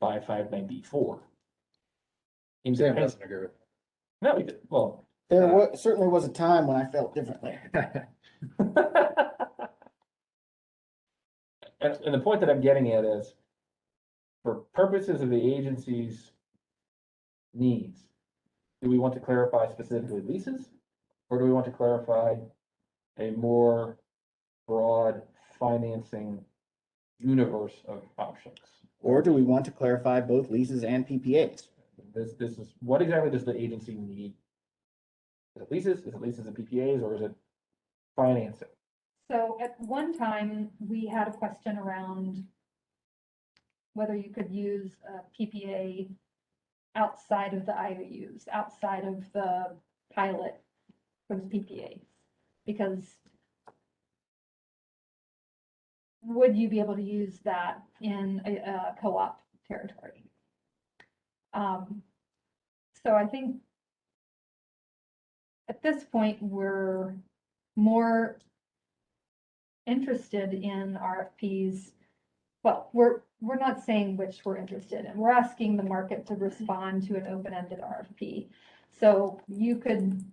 by 594. Sam doesn't agree with No, we did, well. There certainly was a time when I felt differently. And the point that I'm getting at is, for purposes of the agency's needs, do we want to clarify specifically leases? Or do we want to clarify a more broad financing universe of options? Or do we want to clarify both leases and PPAs? This is, what exactly does the agency need? Is it leases? Is it leases and PPAs, or is it financing? So at one time, we had a question around whether you could use a PPA outside of the IOUs, outside of the pilot for the PPAs. Because would you be able to use that in a co-op territory? So I think at this point, we're more interested in RFPs. Well, we're not saying which we're interested in. We're asking the market to respond to an open-ended RFP. So you could,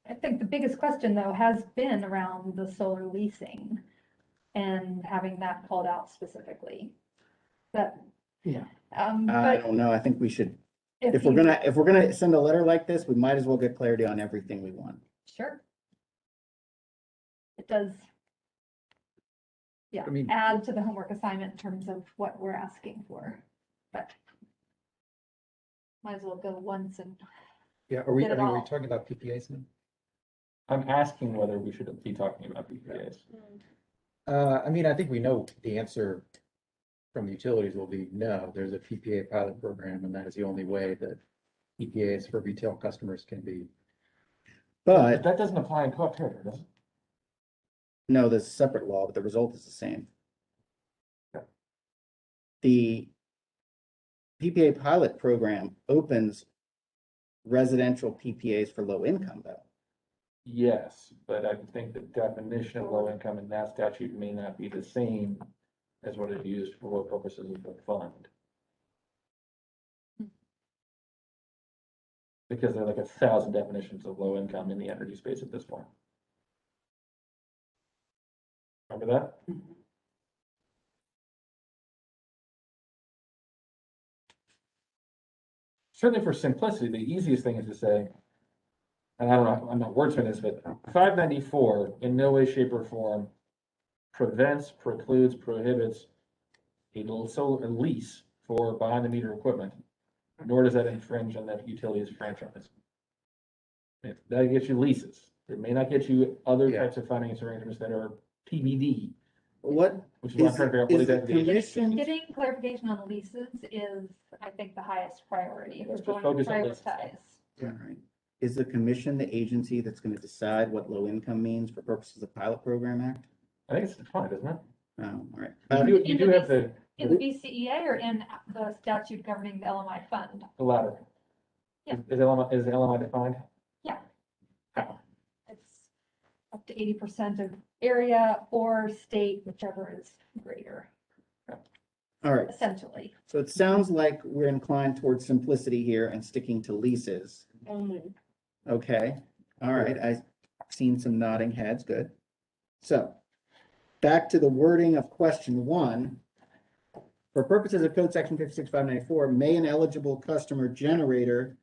I think the biggest question though has been around the solar leasing and having that called out specifically. But, Yeah. I but don't know. I think we should, if if we're you- gonna send a letter like this, we might as well get clarity on everything we want. Sure. It does. Yeah, I mean- add to the homework assignment in terms of what we're asking for, but might as well go once and, Yeah, are we, Get I it mean, we're all. talking about PPAs now? I'm asking whether we should be talking about PPAs. I mean, I think we know the answer from the utilities will be no, there's a PPA pilot program, and that is the only way that PPAs for retail customers can be. But that doesn't apply in co-op territory, does it? no, there's a separate law, but the result is the same. Okay. The PPA pilot program opens residential PPAs for low income though. Yes, but I think the definition of low income in that statute may not be the same as what is used for what purposes of the fund. Because there are like 1,000 definitions of low income in the energy space at this point. Remember that? Certainly for simplicity, the easiest thing is to say, and I don't know, I'm not wordsmithing this, but 594 in no way, shape, or form prevents, precludes, prohibits a lease for behind the meter equipment, nor does that infringe on that utility's franchise. That gets you leases. It may not get you other Yeah. types of finance arrangements that are TBD, What which is what I'm is, trying to figure out what is the exactly it is. commission, getting clarification on the leases is, I think, the highest priority. If we're Let's just going to focus on leases. prioritize. all right, is the commission the agency that's gonna decide what low income means for purposes of Pilot Program Act? I think it's defined, isn't it? Oh, all right. You do have the In the BCEA or in the statute governing the LMI fund? latter. Yeah. Is LMI defined? Yeah. How? It's up to 80% of area or state, whichever is greater, All right, essentially. so it sounds like we're inclined towards simplicity here and sticking to leases. Only. Okay, all right, I've seen some nodding heads, good. So, back to the wording of question 1. For purposes of code section 56594, may an eligible customer generator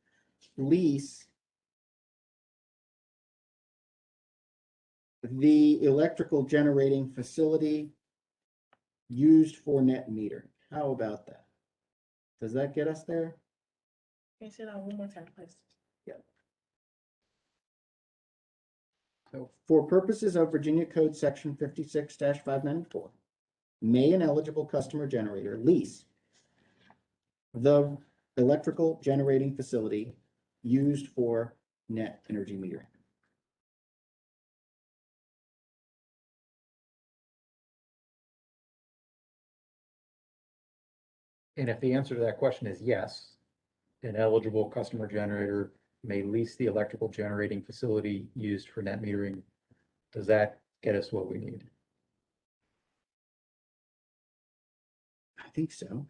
lease the electrical generating facility used for net metering? How about that? Does that get us there? Can you say that one more time, please? So, For purposes of Virginia Code Section 56-594, may an eligible customer generator lease the electrical generating facility used for net energy metering? and if the answer to that question is yes, an eligible customer generator may lease the electrical generating facility used for net metering. Does that get us what we need? I think so.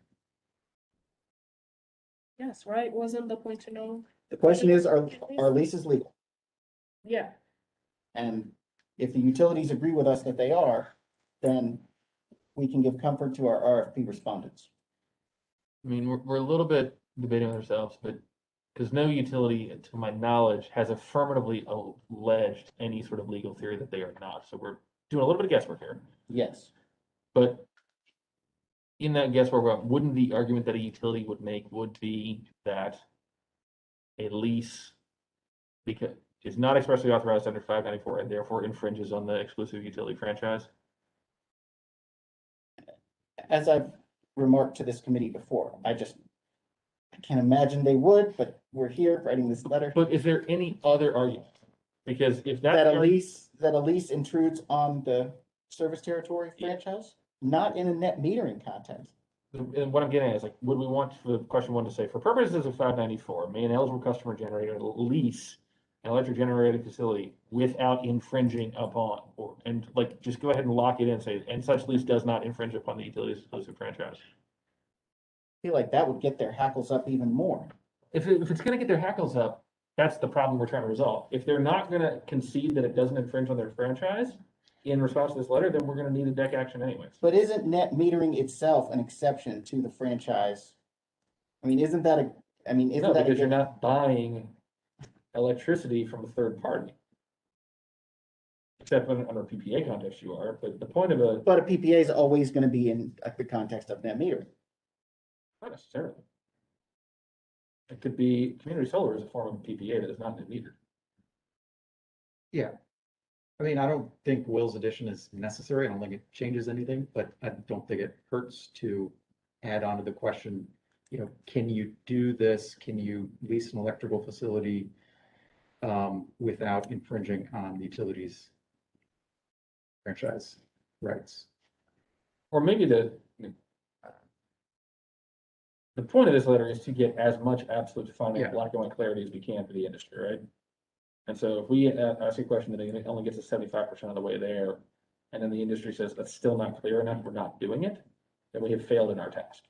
Yes, right? Wasn't the point to know? The question is, are leases legal? Yeah. And if the utilities agree with us that they are, then we can give comfort to our RFP respondents. I mean, we're a little bit debating with ourselves, but because no utility, to my knowledge, has affirmatively alleged any sort of legal theory that they are not. So we're doing a little bit of guesswork here. Yes. But in that guesswork, wouldn't the argument that a utility would make would be that a lease because is not expressly authorized under 594 and therefore infringes on the exclusive utility franchise? As I've remarked to this committee before, I can't imagine they would, but we're here writing this letter. But is there any other argument? Because if That that's a lease intrudes on the service territory franchise, not in a net metering context. and what I'm getting at is like, would we want for question 1 to say, for purposes of 594, may an eligible customer generator lease an electric generating facility without infringing upon, or, and like, just go ahead and lock it in, say, and such lease does not infringe upon the utilities exclusive franchise. I feel like that would get their hackles up even more. If it's gonna get their hackles up, that's the problem we're trying to resolve. If they're not gonna concede that it doesn't infringe on their franchise in response to this letter, then we're gonna need a deck action anyways. But isn't net metering itself an exception to the franchise? I mean, isn't that No, because you're not buying electricity from a third party. Except under a PPA context you are, but the point of But a PPA is always gonna be in the context of net metering. not necessarily. It could be, community solar is a form of PPA that is not net metered. Yeah. I mean, I don't think Will's addition is necessary. I don't think it changes anything, but I don't think it hurts to add on to the question, can you do this? Can you lease an electrical facility without infringing on the utilities franchise rights? Or maybe the point of this letter is to get as much absolute final Yeah. black and white clarity as we can for the industry, right? And so if we ask a question that it only gets us 75% of the way there, and then the industry says that's still not clear enough, we're not doing it, then we have failed in our task.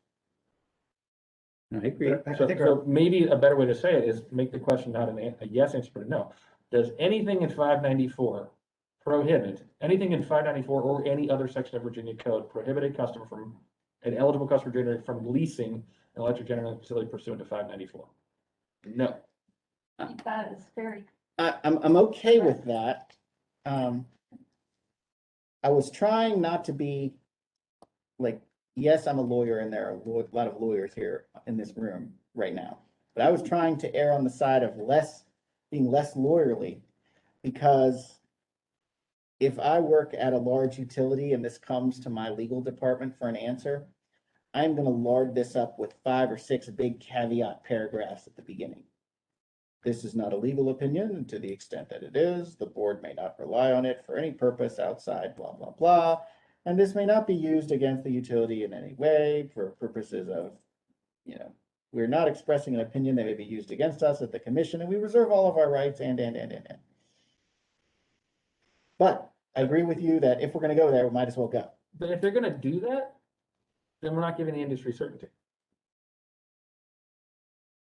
I agree. So maybe a better way to say it is make the question not a yes answer, but a no. Does anything in 594 prohibit, anything in 594 or any other section of Virginia code prohibit an eligible customer generator from leasing an electric generating facility pursuant to 594? No. That is very, I'm okay with that. I was trying not to be like, yes, I'm a lawyer and there are a lot of lawyers here in this room right now. But I was trying to err on the side of being less lawyerly, because if I work at a large utility and this comes to my legal department for an answer, I'm gonna lard this up with 5 or 6 big caveat paragraphs at the beginning. This is not a legal opinion, and to the extent that it is, the board may not rely on it for any purpose outside blah, blah, blah. And this may not be used against the utility in any way for purposes of, we're not expressing an opinion that may be used against us at the commission, and we reserve all of our rights and. But I agree with you that if we're gonna go there, we might as well go. But if they're gonna do that, then we're not giving the industry certainty.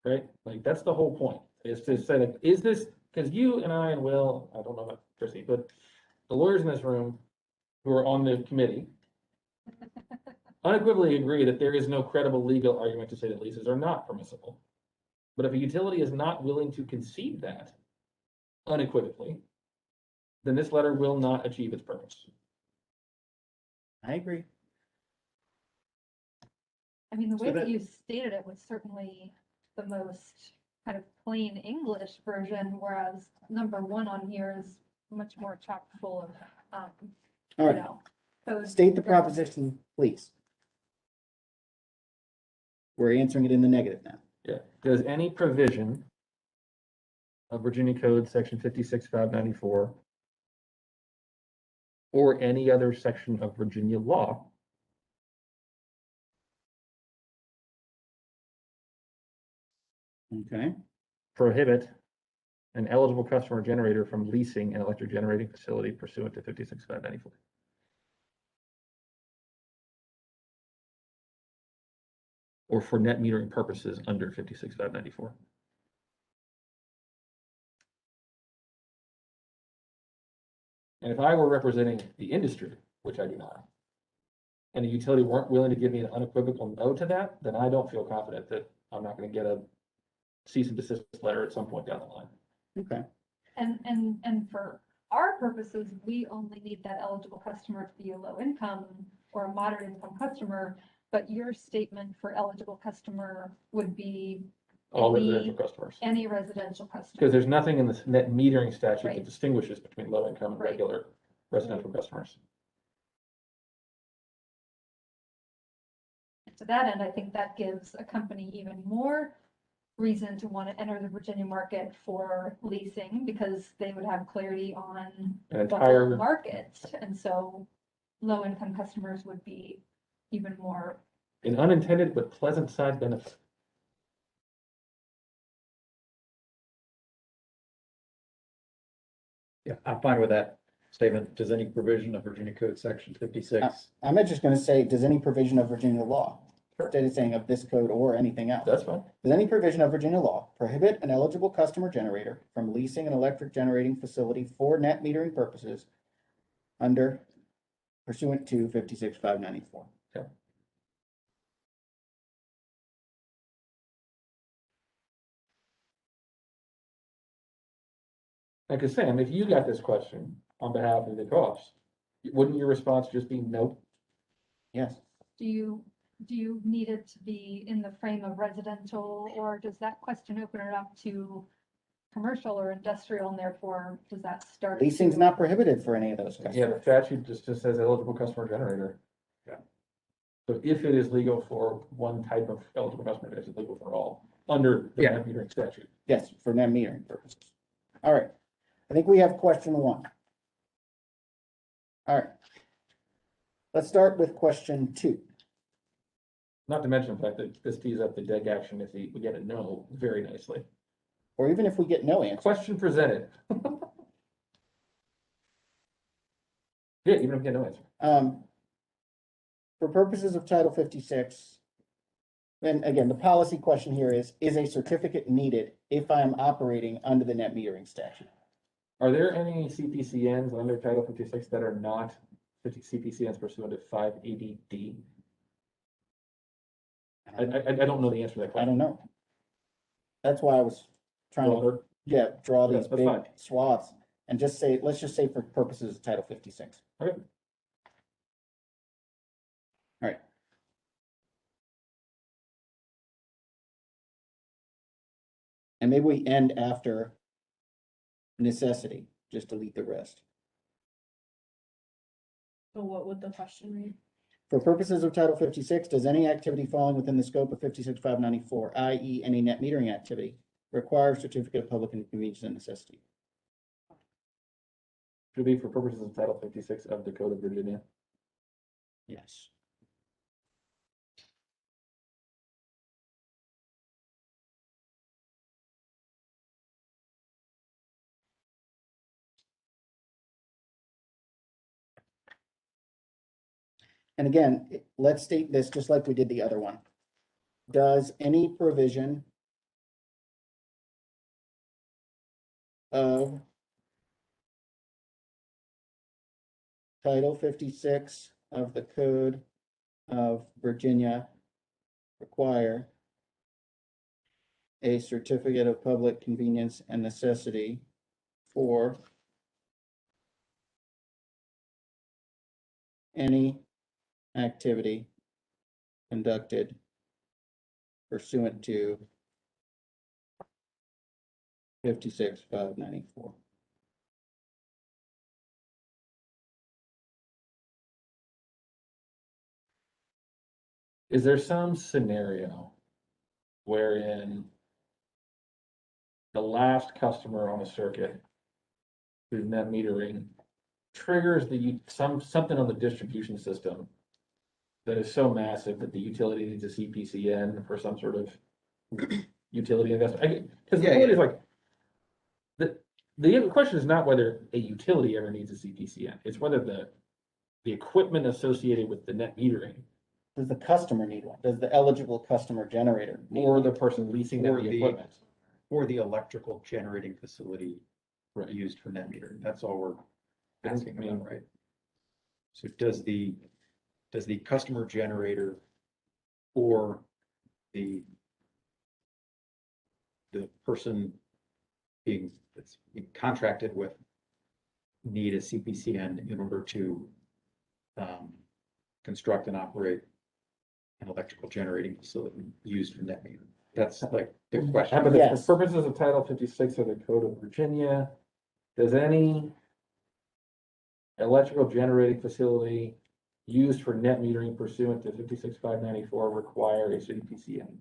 Right? Like, that's the whole point, is to say, like, is this, because you and I and Will, I don't know about Chrissy, but the lawyers in this room who are on the committee unequivocally agree that there is no credible legal argument to say that leases are not permissible. But if a utility is not willing to concede that unequivocally, then this letter will not achieve its purpose. I agree. I mean, the So way that that- you stated it was certainly the most kind of plain English version, whereas number 1 on here is much more chock full of, All right, code. state the proposition, please. We're answering it in the negative now. Yeah. Does any provision of Virginia Code Section 56,594 or any other section of Virginia law Okay. prohibit an eligible customer generator from leasing an electric generating facility pursuant to 56,594? Or for net metering purposes under 56,594? And if I were representing the industry, which I do not, and the utility weren't willing to give me an unequivocal no to that, then I don't feel confident that I'm not going to get a cease and desist letter at some point down the line. Okay. And for our purposes, we only need that eligible customer to be a low income or a moderate income customer. But your statement for eligible customer would be All Any- residential customers. any residential customer. Because there's nothing in this net metering statute Right. that distinguishes between low income and Right. regular residential customers. To that end, I think that gives a company even more reason to want to enter the Virginia market for leasing, because they would have clarity on An the entire, whole market. And so low income customers would be even more. an unintended but pleasant side benefit. Yeah, I'm fine with that statement. Does any provision of Virginia Code Section 56? I'm just gonna say, does any provision of Virginia law, instead of saying of this code or anything else? That's fine. Does any provision of Virginia law prohibit an eligible customer generator from leasing an electric generating facility for net metering purposes under pursuant to 56,594? Okay. Like I Sam, if you got this question on behalf of the co-ops, wouldn't your response just be no? Yes. Do you need it to be in the frame of residential, or does that question open it up to commercial or industrial, and therefore does that start? Leasing's to- not prohibited for any of those Yeah, customers. the statute just says eligible customer generator. Yeah. So if it is legal for one type of eligible customer, it's legal for all, under the Yeah. net metering statute. Yes, for net metering purposes. All right. I think we have question one. All right. Let's start with question two. Not to mention the fact that this tees up the DEG action if we get a no very nicely. Or even if we get no answer. Question presented. Yeah, even if we get no answer. For purposes of Title 56, and again, the policy question here is a certificate needed if I am operating under the net metering statute? Are there any CPCNs under Title 56 that are not CPCNs pursuant to 580D? I don't know the answer to that I question. don't know. That's why I was trying to, draw Yeah, these that's big fine. swaths and just say, let's just say for purposes of Title 56. Okay. All right. And maybe we end after necessity, just delete the rest. So what would the question read? For purposes of Title 56, does any activity falling within the scope of 56,594, i.e. any net metering activity, require a certificate of public convenience and necessity? Should be for purposes of Title 56 of the Code of Virginia. Yes. And again, let's state this just like we did the other one. Does any provision of Title 56 of the Code of Virginia require a certificate of public convenience and necessity for any activity conducted pursuant to 56,594? Is there some scenario wherein the last customer on the circuit who's net metering triggers something on the distribution system that is so massive that the utility needs a CPCN for some sort of utility investment? Because the point is like, the question is not whether a utility ever needs a CPCN. It's whether the equipment associated with the net metering. Does the customer need one? Does the eligible customer generator need Or one? the person leasing them Or the the- equipment. Or the electrical generating facility used for net metering. That's all we're asking about, right? So does the customer generator or the person that's being contracted with need a CPCN in order to construct and operate an electrical generating facility used for net metering? That's like the How question. about this? Yes. For purposes of Title 56 of the Code of Virginia, does any electrical generating facility used for net metering pursuant to 56,594 require a CPCN?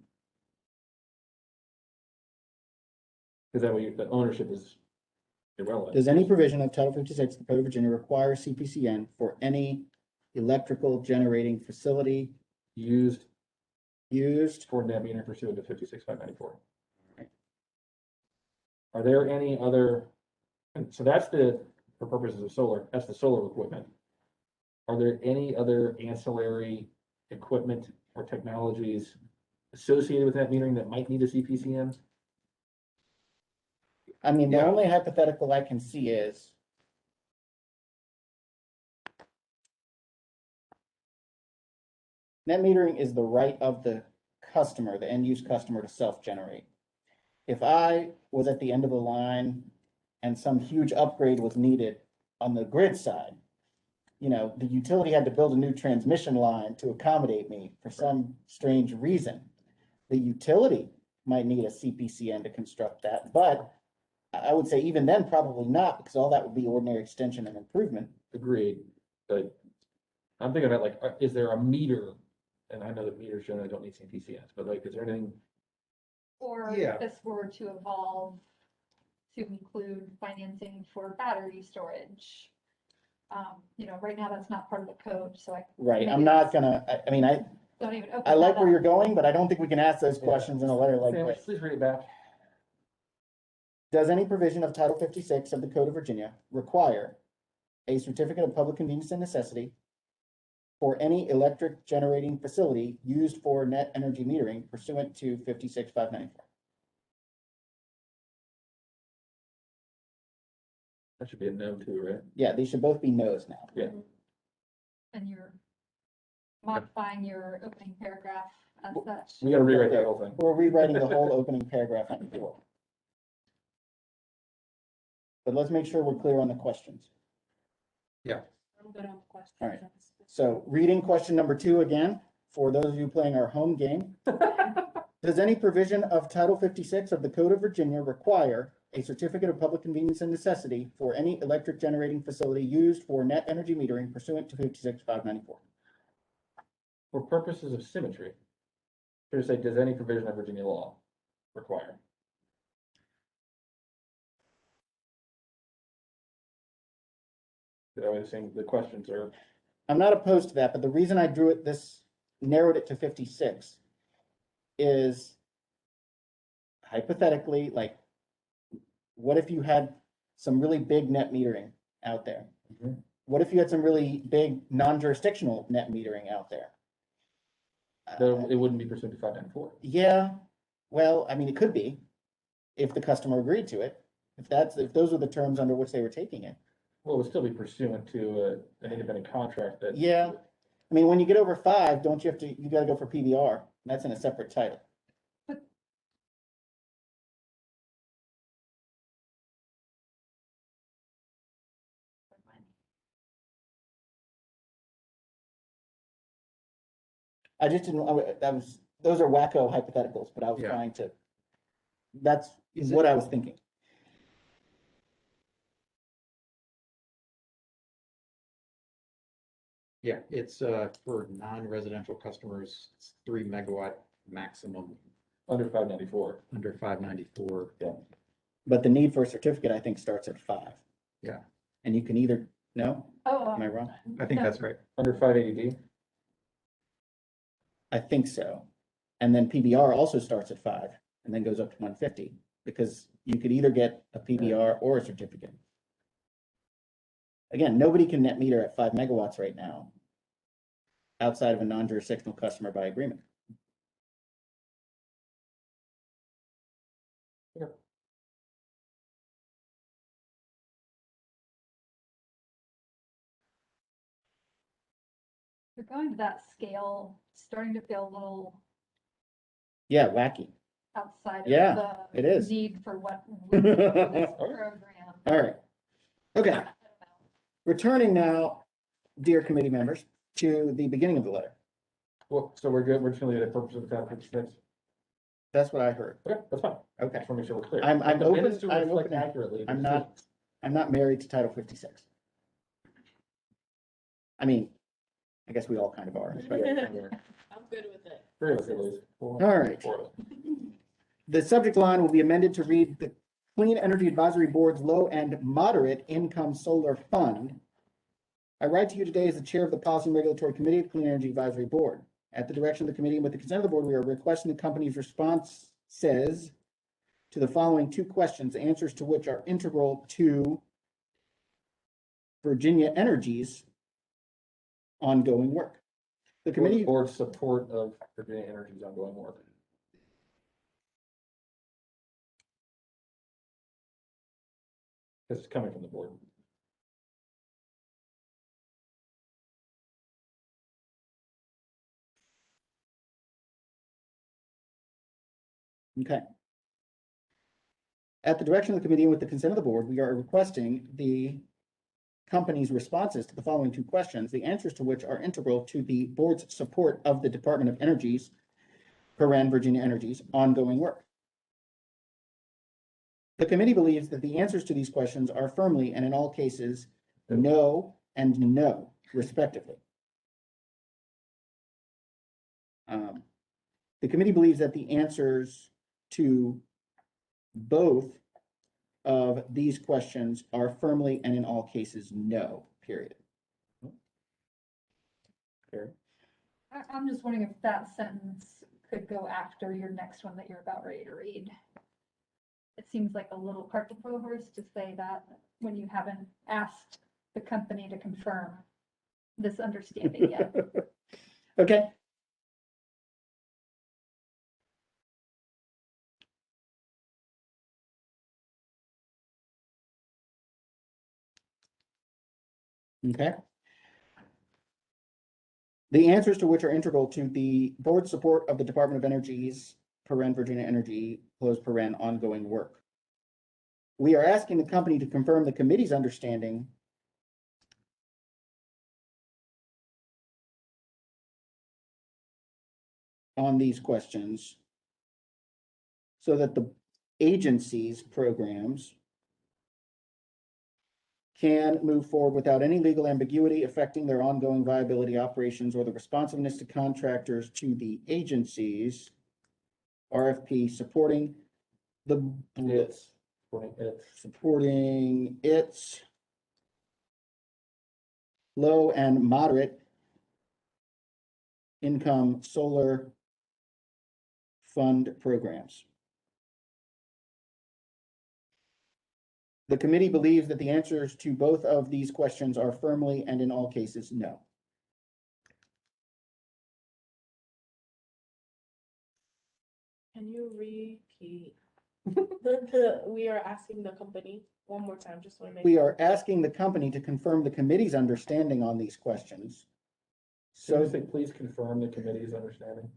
Because that way the ownership is irrelevant. Does any provision of Title 56 of the Code of Virginia require CPCN for any electrical generating facility used used? for net metering pursuant to 56,594? Right. Are there any other, and so that's the for purposes of solar, that's the solar equipment. Are there any other ancillary equipment or technologies associated with net metering that might need a CPCN? I mean, the Yeah. only hypothetical I can see is net metering is the right of the customer, the end use customer, to self-generate. If I was at the end of the line and some huge upgrade was needed on the grid side, you know, the utility had to build a new transmission line to accommodate me for some strange reason. The utility might need a CPCN to construct that, but I would say even then, probably not, because all that would be ordinary extension and improvement. Agreed, but I'm thinking about like, is there a meter? And I know that meters generally don't need CPCNs, but like, is there anything? Or Yeah. if this were to evolve to include financing for battery storage. You know, right now that's not part of the code, so I. Right, maybe I'm not that's- gonna, I mean, I Don't even open like that where up. you're going, but I don't think we can ask those questions in a letter like Sandwich, this. please read it back. Does any provision of Title 56 of the Code of Virginia require a certificate of public convenience and necessity for any electric generating facility used for net energy metering pursuant to 56,594? That should be a no too, right? Yeah, these should both be no's now. Yeah. And you're modifying your opening paragraph as such. We gotta rewrite that whole thing. We're rewriting the whole opening paragraph on the floor. But let's make sure we're clear on the questions. I'm good on the questions. All right. So reading question number 2 again, for those of you playing our home game. Does any provision of Title 56 of the Code of Virginia require a certificate of public convenience and necessity for any electric generating facility used for net energy metering pursuant to 56,594? For purposes of symmetry, should say, does any provision of Virginia law require? That way, saying the questions are, I'm not opposed to that, but the reason I drew it narrowed it to 56 is hypothetically, like, what if you had some really big net metering out there? Mhm. What if you had some really big non-jurisdictional net metering out there? though it wouldn't be pursuant to 594. Yeah, well, I mean, it could be if the customer agreed to it, if those were the terms under which they were taking it. Well, it would still be pursuant to an independent contract that. Yeah, I mean, when you get over 5, don't you you gotta go for PBR, that's in a separate title. I just didn't, those are wacko hypotheticals, but I was Yeah. trying to, that's Is what it- I was thinking. Yeah, it's for non-residential customers, it's 3 megawatt maximum Under 594. under 594. But the need for a certificate, I think, starts at 5. Yeah. And you can either, no, Oh, am I wrong? I think No. that's right. Under 580D. I think so. And then PBR also starts at 5 and then goes up to 150, because you could either get a PBR or a certificate. Again, nobody can net meter at 5 megawatts right now outside of a non-jurisdictional customer by agreement. You're going to that scale, starting to feel a little Yeah, wacky. outside Yeah, of it the is. need for what we need for this program. All right. Okay. Returning now, dear committee members, to the beginning of the letter. Well, so we're good. We're just gonna leave it at purpose of the Title 56. That's what I heard. Okay, that's fine. Okay. Just want to make sure we're clear. I'm Like the open- minutes to I'm reflect open. accurately. I'm not married to Title 56. I mean, I guess we all kind of are. I'm good with it. Three of us at least. All right. Four of us. The subject line will be amended to read the Clean Energy Advisory Board's Low and Moderate Income Solar Fund. I write to you today as the chair of the Policy and Regulatory Committee of the Clean Energy Advisory Board. At the direction of the committee and with the consent of the board, we are requesting the company's response says to the following 2 questions, answers to which are integral to Virginia Energy's ongoing work. The committee, Board's support of Virginia Energy's ongoing work. This is coming from the board. okay. At the direction of the committee and with the consent of the board, we are requesting the company's responses to the following two questions, the answers to which are integral to the board's support of the Department of Energy's, Virginia Energy's ongoing work. The committee believes that the answers to these questions are firmly and in all cases no and no, respectively. The committee believes that the answers to both of these questions are firmly and in all cases no, period. I'm just wondering if that sentence could go after your next one that you're about ready to read. It seems like a little cart before the horse to say that when you haven't asked the company to confirm this understanding yet. Okay. Okay. The answers to which are integral to the board's support of the Department of Energy's, Virginia Energy, ongoing work. We are asking the company to confirm the committee's understanding on these questions so that the agency's programs can move forward without any legal ambiguity affecting their ongoing viability, operations, or the responsiveness to contractors to the agency's RFP supporting its low and moderate income solar fund programs. The committee believes that the answers to both of these questions are firmly and in all cases no. Can you repeat we are asking the company one more time, just want to make. We are asking the company to confirm the committee's understanding on these questions. So say, please confirm the committee's understanding.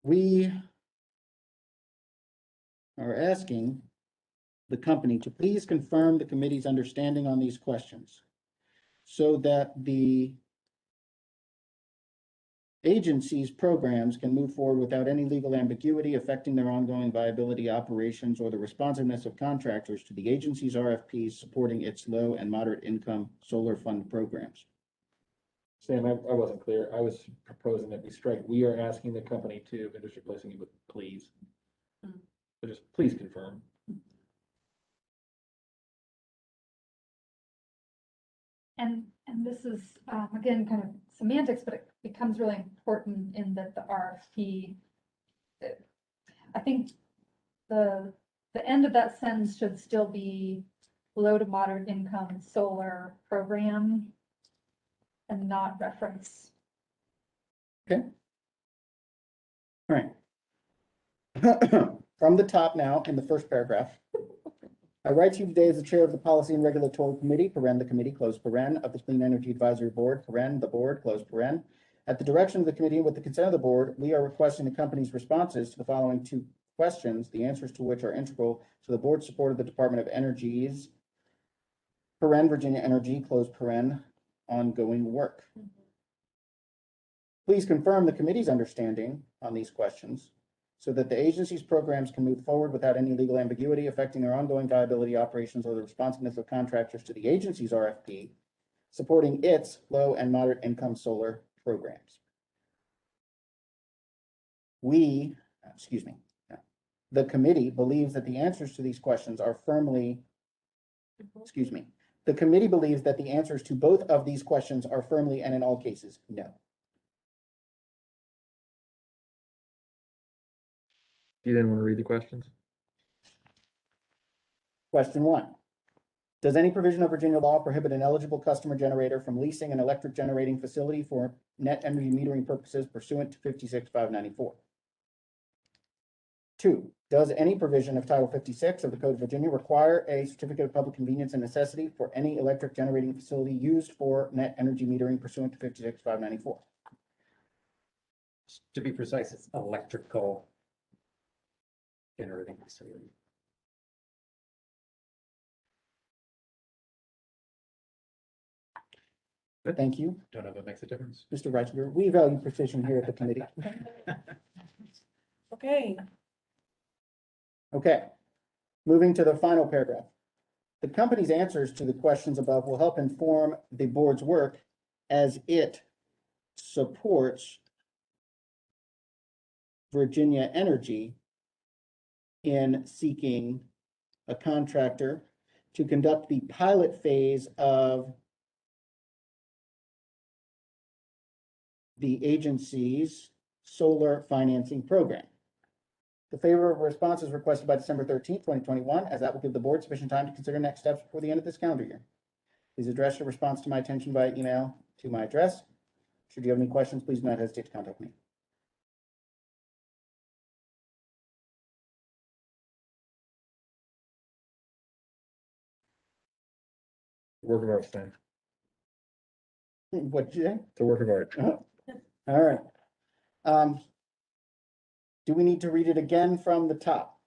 We are asking the company to please confirm the committee's understanding on these questions so that the agency's programs can move forward without any legal ambiguity affecting their ongoing viability, operations, or the responsiveness of contractors to the agency's RFPs supporting its low and moderate income solar fund programs. Sam, I wasn't clear. I was proposing that we strike, we are asking the company to, and just replacing it with please. So just please confirm. And this is, again, kind of semantics, but it becomes really important in that the RFP, I think the end of that sentence should still be low to moderate income solar program and not reference. Okay. All right. From the top now in the first paragraph. I write to you today as the chair of the Policy and Regulatory Committee, the committee, of the Clean Energy Advisory Board, the board, At the direction of the committee and with the consent of the board, we are requesting the company's responses to the following two questions, the answers to which are integral to the board's support of the Department of Energy's, Virginia Energy, ongoing work. Please confirm the committee's understanding on these questions so that the agency's programs can move forward without any legal ambiguity affecting their ongoing viability, operations, or the responsiveness of contractors to the agency's RFP supporting its low and moderate income solar programs. we, excuse me, the committee believes that the answers to these questions are firmly, excuse me, the committee believes that the answers to both of these questions are firmly and in all cases, no. You didn't want to read the questions? Question 1. Does any provision of Virginia law prohibit an eligible customer generator from leasing an electric generating facility for net energy metering purposes pursuant to 56.594? 2, does any provision of Title 56 of the Code of Virginia require a certificate of public convenience and necessity for any electric generating facility used for net energy metering pursuant to 56.594? To be precise, it's electrical generating facility. Thank you, Don't know if it makes a difference. Mr. Reisinger. We value precision here at the committee. Okay, Okay, moving to the final paragraph. The company's answers to the questions above will help inform the board's work as it supports Virginia Energy in seeking a contractor to conduct the pilot phase of the agency's solar financing program. The favorable response is requested by December 13th, 2021, as that will give the board sufficient time to consider next steps before the end of this calendar year. Please address your response to my attention via email to my address. Should you have any questions, please do not hesitate to contact me. Work of art, Stan. What did you say? It's a work of art. All right. Do we need to read it again from the top?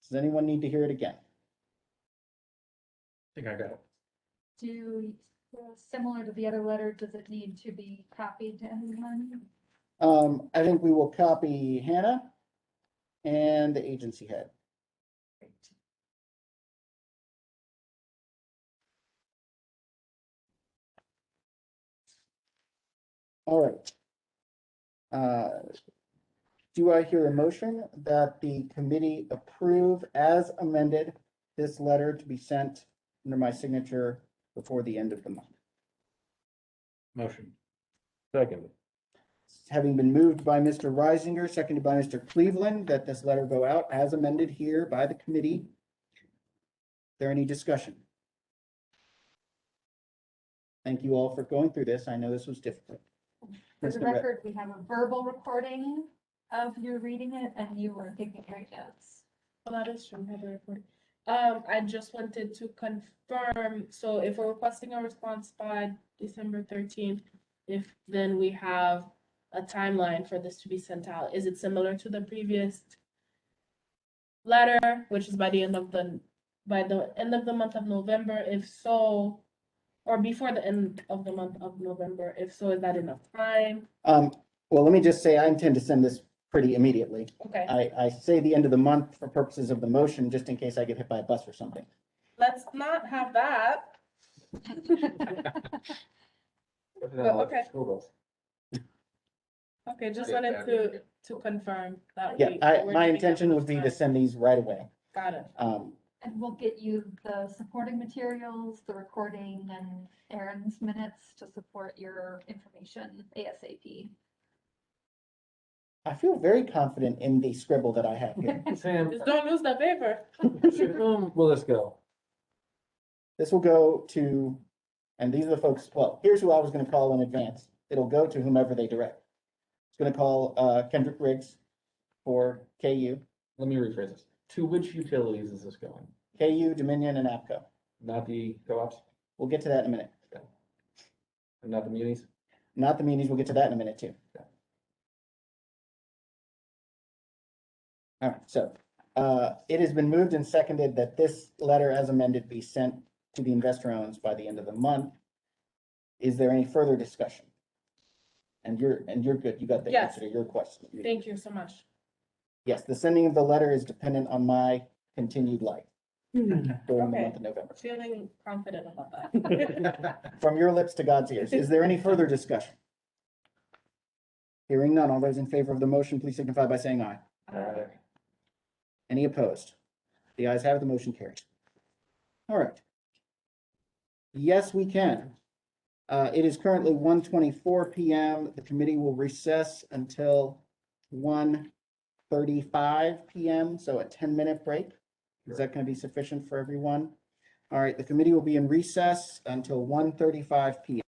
Does anyone need to hear it again? I think I got it. Similar to the other letter, does it need to be copied to anyone? I think we will copy Hannah and the agency head. All right. Do I hear a motion that the committee approve as amended this letter to be sent under my signature before the end of the month? Motion. Second. Having been moved by Mr. Reisinger, seconded by Mr. Cleveland, that this letter go out as amended here by the committee. Is there any discussion? Thank you all for going through this. I know this was difficult. For the Mr. Re- record, we have a verbal recording of you reading it and you were taking great notes. well, that is true, Heather. I just wanted to confirm, so if we're requesting a response by December 13th, if then we have a timeline for this to be sent out, is it similar to the previous letter, which is by the end of the month of November? If so, or before the end of the month of November, if so, is that enough time? Well, let me just say, I intend to send this pretty immediately. Okay, I say the end of the month for purposes of the motion, just in case I get hit by a bus or something. let's not have that. Okay. School bus. Okay, just Yeah, wanted that would be to confirm that. Yeah, we're my giving them intention would be to time. send these right away. Got it. And we'll get you the supporting materials, the recording and Aaron's minutes to support your information ASAP. I feel very confident in the scribble that I have here. Sam, Just don't lose the paper. to whom will this go? This will go to, and these are the folks, well, here's who I was gonna call in advance. It'll go to whomever they direct. It's gonna call Kendrick Riggs for KU, Let me rephrase this. To which utilities is this going? KU, Dominion, and APCO. Not the co-ops We'll get to that in a minute. and not the munis? Not the meetings, we'll get to that in a minute too. All right, so it has been moved and seconded that this letter as amended be sent to the investor owns by the end of the month. Is there any further discussion? And you're good, you got the Yes. answer to your question. Thank you so much. Yes, the sending of the letter is dependent on my continued life during the Okay. month of November. Feeling confident about that. From your lips to God's ears. Is there any further discussion? Hearing none, all those in favor of the motion, please signify by saying aye. Any opposed? The ayes have it, the motion carries. All right. Yes, we can. It is currently 1:24 PM. The committee will recess until 1:35 PM, so a 10-minute break. Is that going to be sufficient for everyone? All right, the committee will be in recess until 1:35 PM.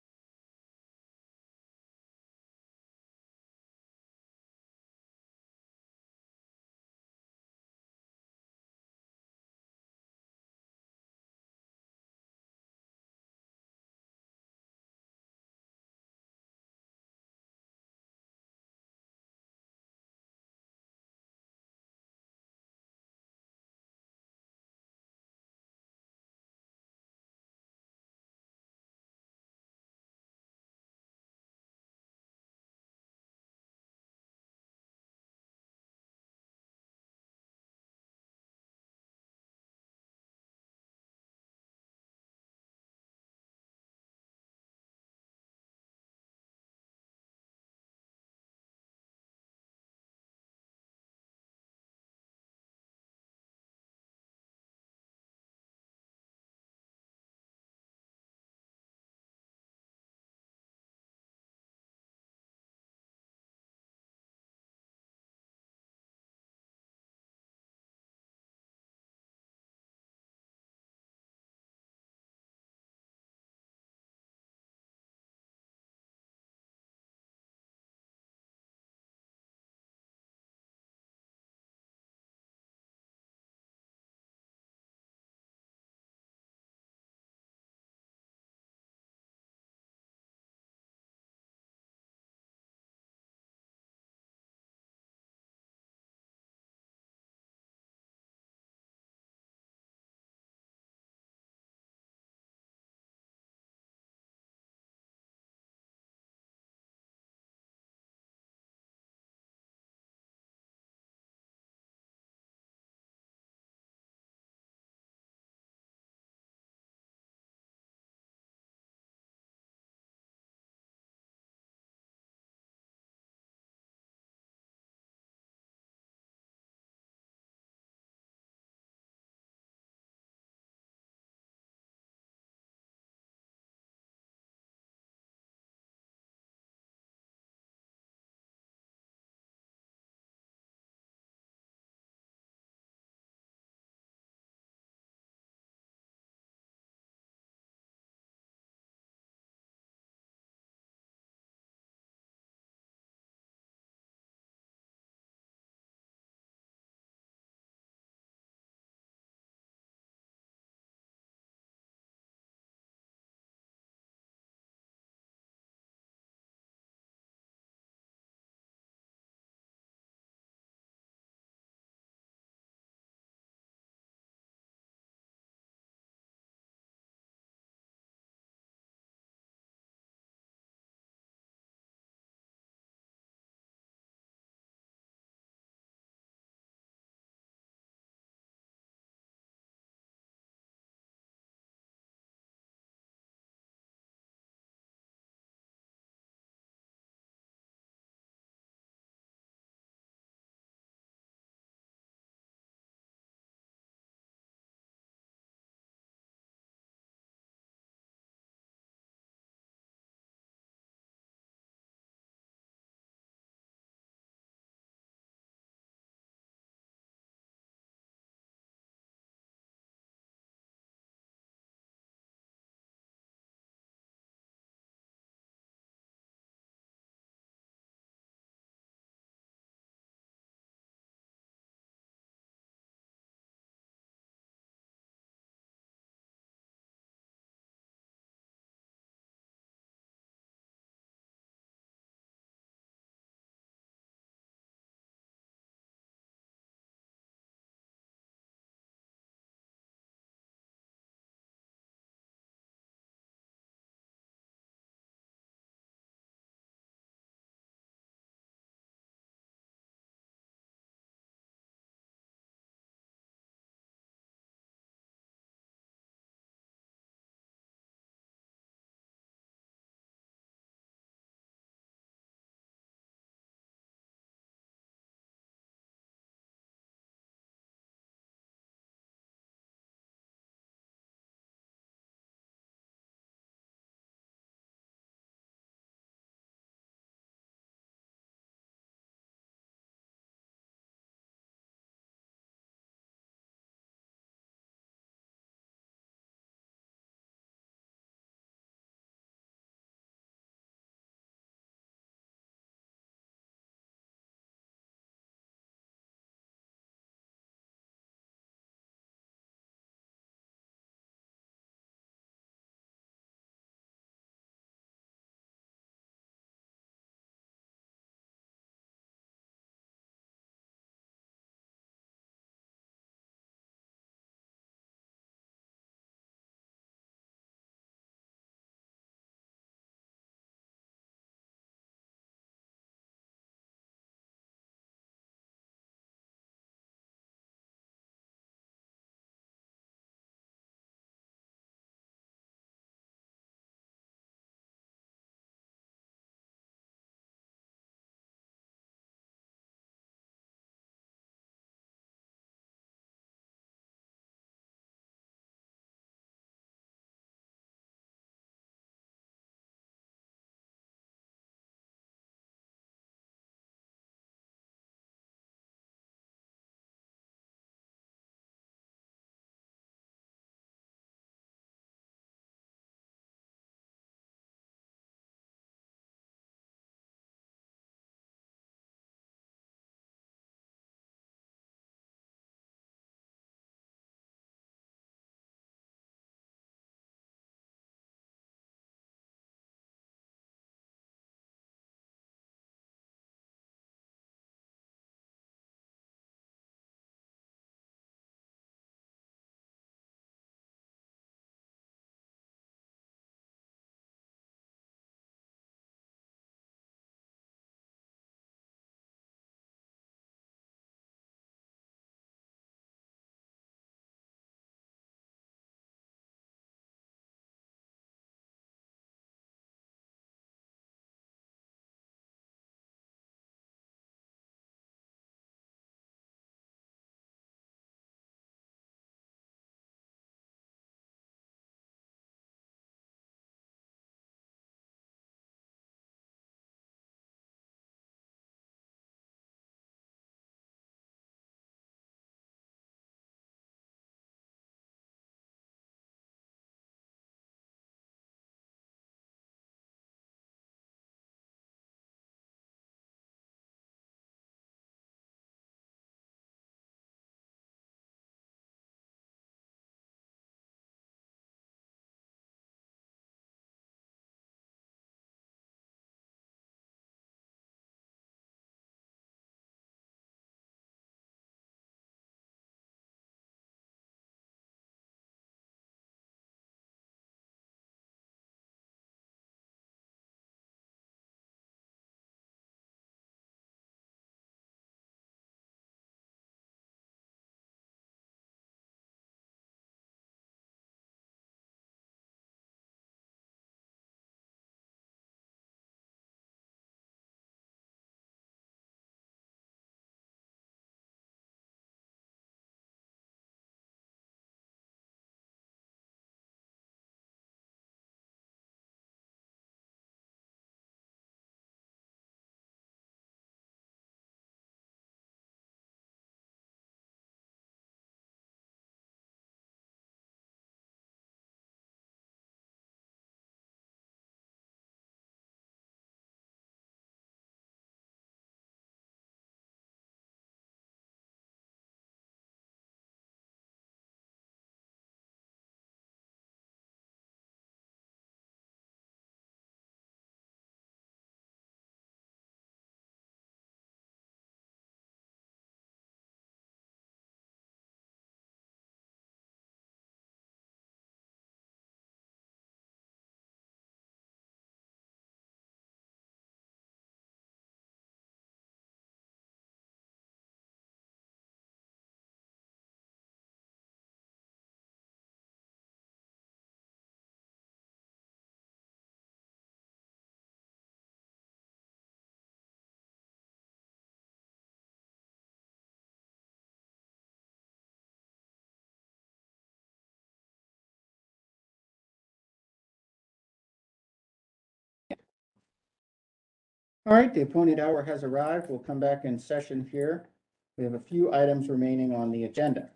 All right, the appointed hour has arrived. We'll come back in session here. We have a few items remaining on the agenda,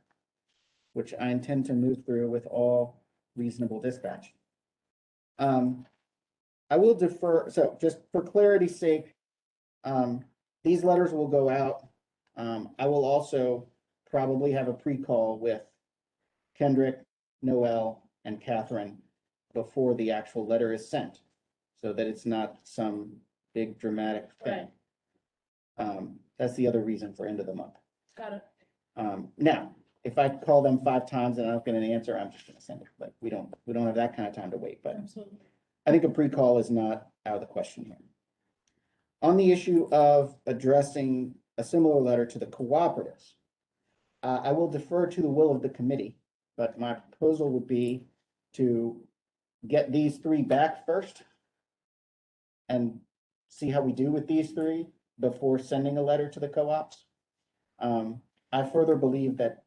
which I intend to move through with all reasonable dispatch. I will defer, so just for clarity's sake, these letters will go out. I will also probably have a pre-call with Kendrick, Noel, and Catherine before the actual letter is sent, so that it's not some big dramatic thing. That's the other reason for end of the month. Got it. Now, if I call them 5 times and I don't get an answer, I'm just gonna send it, but we don't have that kind of time to wait, but Absolutely. I think a pre-call is not out of the question here. On the issue of addressing a similar letter to the cooperatives, I will defer to the will of the committee, but my proposal would be to get these 3 back first and see how we do with these 3 before sending a letter to the co-ops. I further believe that,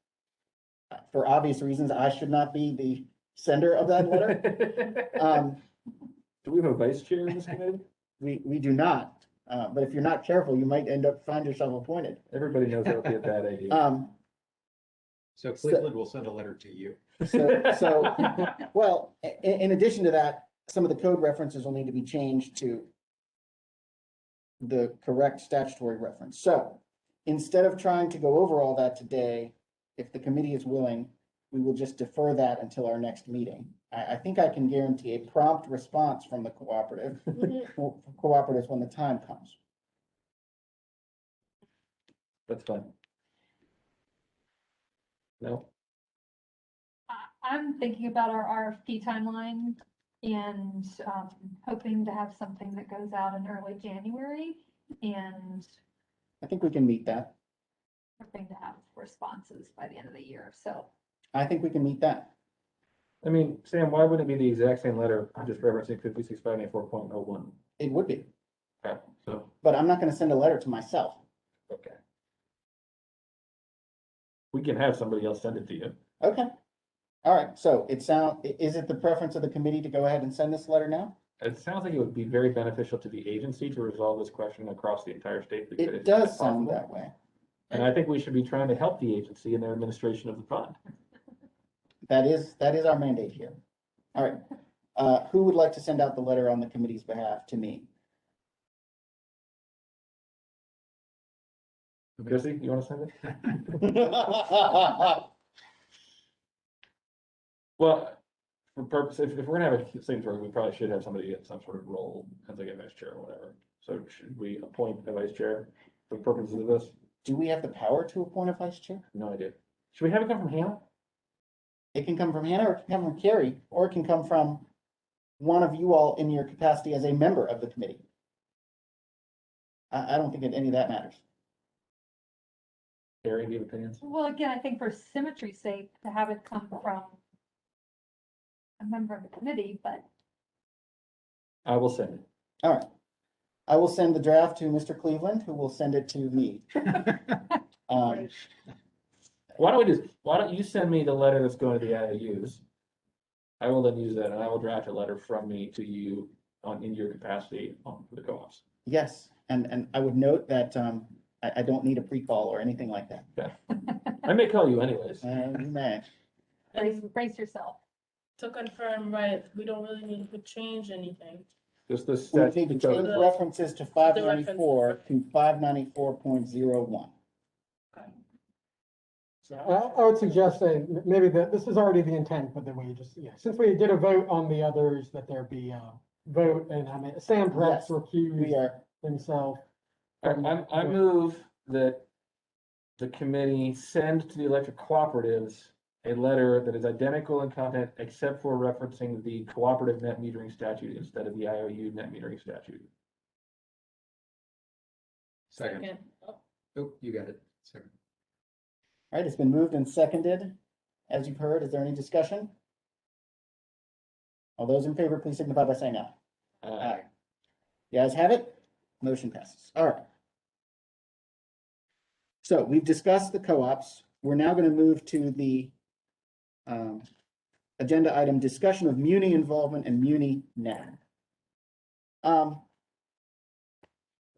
for obvious reasons, I should not be the sender of that letter. Do we have a vice chair in this committee? We do not, but if you're not careful, you might find yourself appointed. Everybody knows that would be a bad idea. So Cleveland will send a letter to you. Well, in addition to that, some of the code references will need to be changed to the correct statutory reference. So instead of trying to go over all that today, if the committee is willing, we will just defer that until our next meeting. I think I can guarantee a prompt response from the cooperatives when the time comes. That's fine. No? I'm thinking about our RFP timeline and hoping to have something that goes out in early January and I think we can meet that. hoping to have responses by the end of the year. So I think we can meet that. I mean, Sam, why wouldn't it be the exact same letter, just referencing 56594.01? It would be, Okay, so, but I'm not going to send a letter to myself. okay. We can have somebody else send it to you. Okay. All right. So is it the preference of the committee to go ahead and send this letter now? It sounds like it would be very beneficial to the agency to resolve this question across the entire state. because It it's does sound possible. that way. And I think we should be trying to help the agency in their administration of the fund. That is our mandate here. All right. Who would like to send out the letter on the committee's behalf to me? Chrissy, you want to send it? Well, for purpose, if we're gonna have a signature, we probably should have somebody get some sort of role as like a vice chair or whatever. So should we appoint a vice chair for purposes of this? Do we have the power to appoint a vice chair? No idea. Should we have it come from Hannah? It can come from Hannah, or it can come from Carrie, or it can come from one of you all in your capacity as a member of the committee. I don't think that any of that matters. Carrie, do you have opinions? well, again, I think for symmetry's sake, to have it come from a member of the committee, but I will send it. All right. I will send the draft to Mr. Cleveland, who will send it to me. Why don't you send me the letter that's going to the IOUs? I will then use that and I will draft a letter from me to you in your capacity for the co-ops. Yes, and I would note that I don't need a pre-call or anything like that. Okay. I may call you anyways. You may. brace yourself. To confirm, right, we don't really need to change anything. Just this. We need to change references to 594 to 594.01. So I would suggest saying maybe that this is already the intent, but then we just, since we did a vote on the others, that there be a vote, and I mean, Sam perhaps Yes, recused We are, himself. I move that the committee send to the electric cooperatives a letter that is identical in content except for referencing the cooperative net metering statute instead of the IOU net metering statute. Second. Oh, you got it. Second. all right, it's been moved and seconded. As you've heard, is there any discussion? All those in favor, please signify by saying aye. Aye. The ayes have it. Motion passes. All right. So we've discussed the co-ops. We're now going to move to the agenda item, discussion of muni involvement and muni net.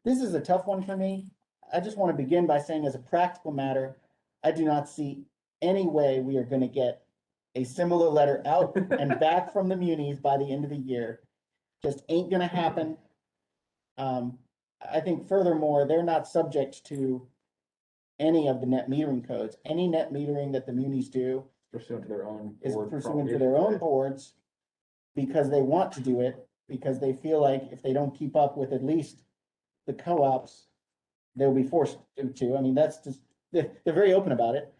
This is a tough one for me. I just want to begin by saying, as a practical matter, I do not see any way we are going to get a similar letter out and back from the munis by the end of the year. Just ain't going to happen. I think furthermore, they're not subject to any of the net metering codes. Any net metering that the munis do Pursuant to their own. is board pursuant to their own promulgation. boards because they want to do it, because they feel like if they don't keep up with at least the co-ops, they'll be forced to. I mean, that's just, they're very open about it.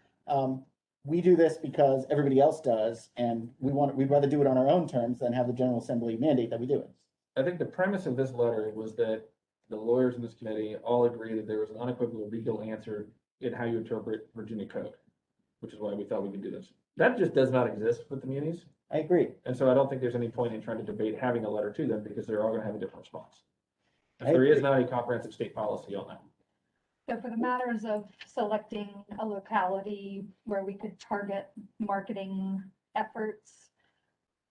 We do this because everybody else does, and we'd rather do it on our own terms than have the General Assembly mandate that we do it. I think the premise of this letter was that the lawyers in this committee all agreed that there was an unequivocal legal answer in how you interpret Virginia code, which is why we thought we could do this. That just does not exist with the munis. I agree. And so I don't think there's any point in trying to debate having a letter to them because they're all gonna have a different response. If I there is agree. not a comprehensive state policy on that. So for the matters of selecting a locality where we could target marketing efforts,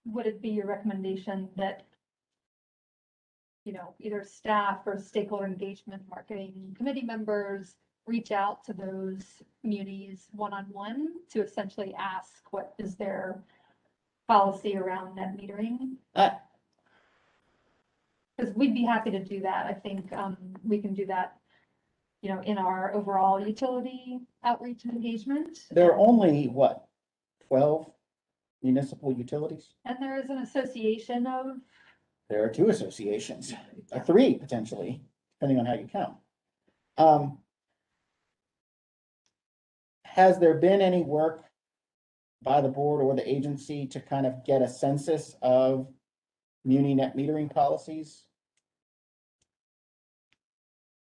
would it be your recommendation that, you know, either staff or stakeholder engagement marketing committee members reach out to those munis one-on-one to essentially ask what is their policy around net metering? Because we'd be happy to do that. I think we can do that, you know, in our overall utility outreach and engagement. There are only, what, 12 municipal utilities? And there is an association of, There are 2 associations, 3 potentially, depending on how you count. Has there been any work by the board or the agency to kind of get a census of muni net metering policies?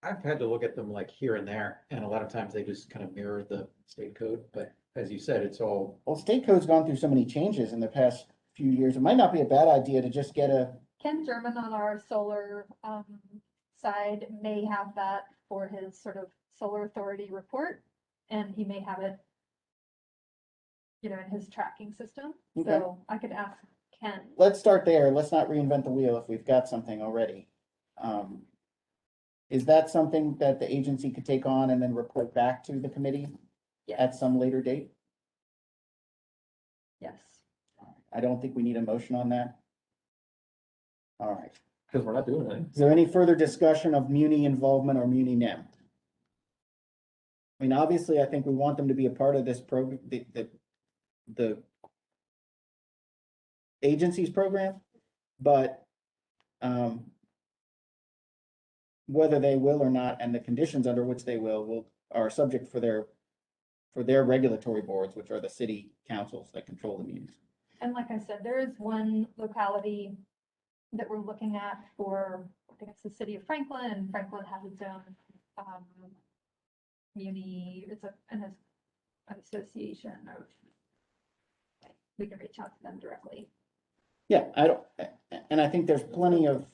I've had to look at them like here and there, and a lot of times they just kind of mirror the state code, but as you said, it's all. Well, state code's gone through so many changes in the past few years. It might not be a bad idea to just get a, Ken German on our solar side may have that for his sort of solar authority report, and he may have it, you know, in his tracking system. Okay. So I could ask Ken. let's start there. Let's not reinvent the wheel if we've got something already. Is that something that the agency could take on and then report back to the committee at some later date? Yes. I don't think we need a motion on that. All right. Because we're not doing anything. Is there any further discussion of muni involvement or muni NEM? I mean, obviously, I think we want them to be a part of this program, the agency's program, but whether they will or not, and the conditions under which they will are subject for their regulatory boards, which are the city councils that control the munis. And like I said, there is one locality that we're looking at for, I think it's the city of Franklin, and Franklin has its own muni, it's an association of, we can reach out to them directly. Yeah, and I think there's plenty of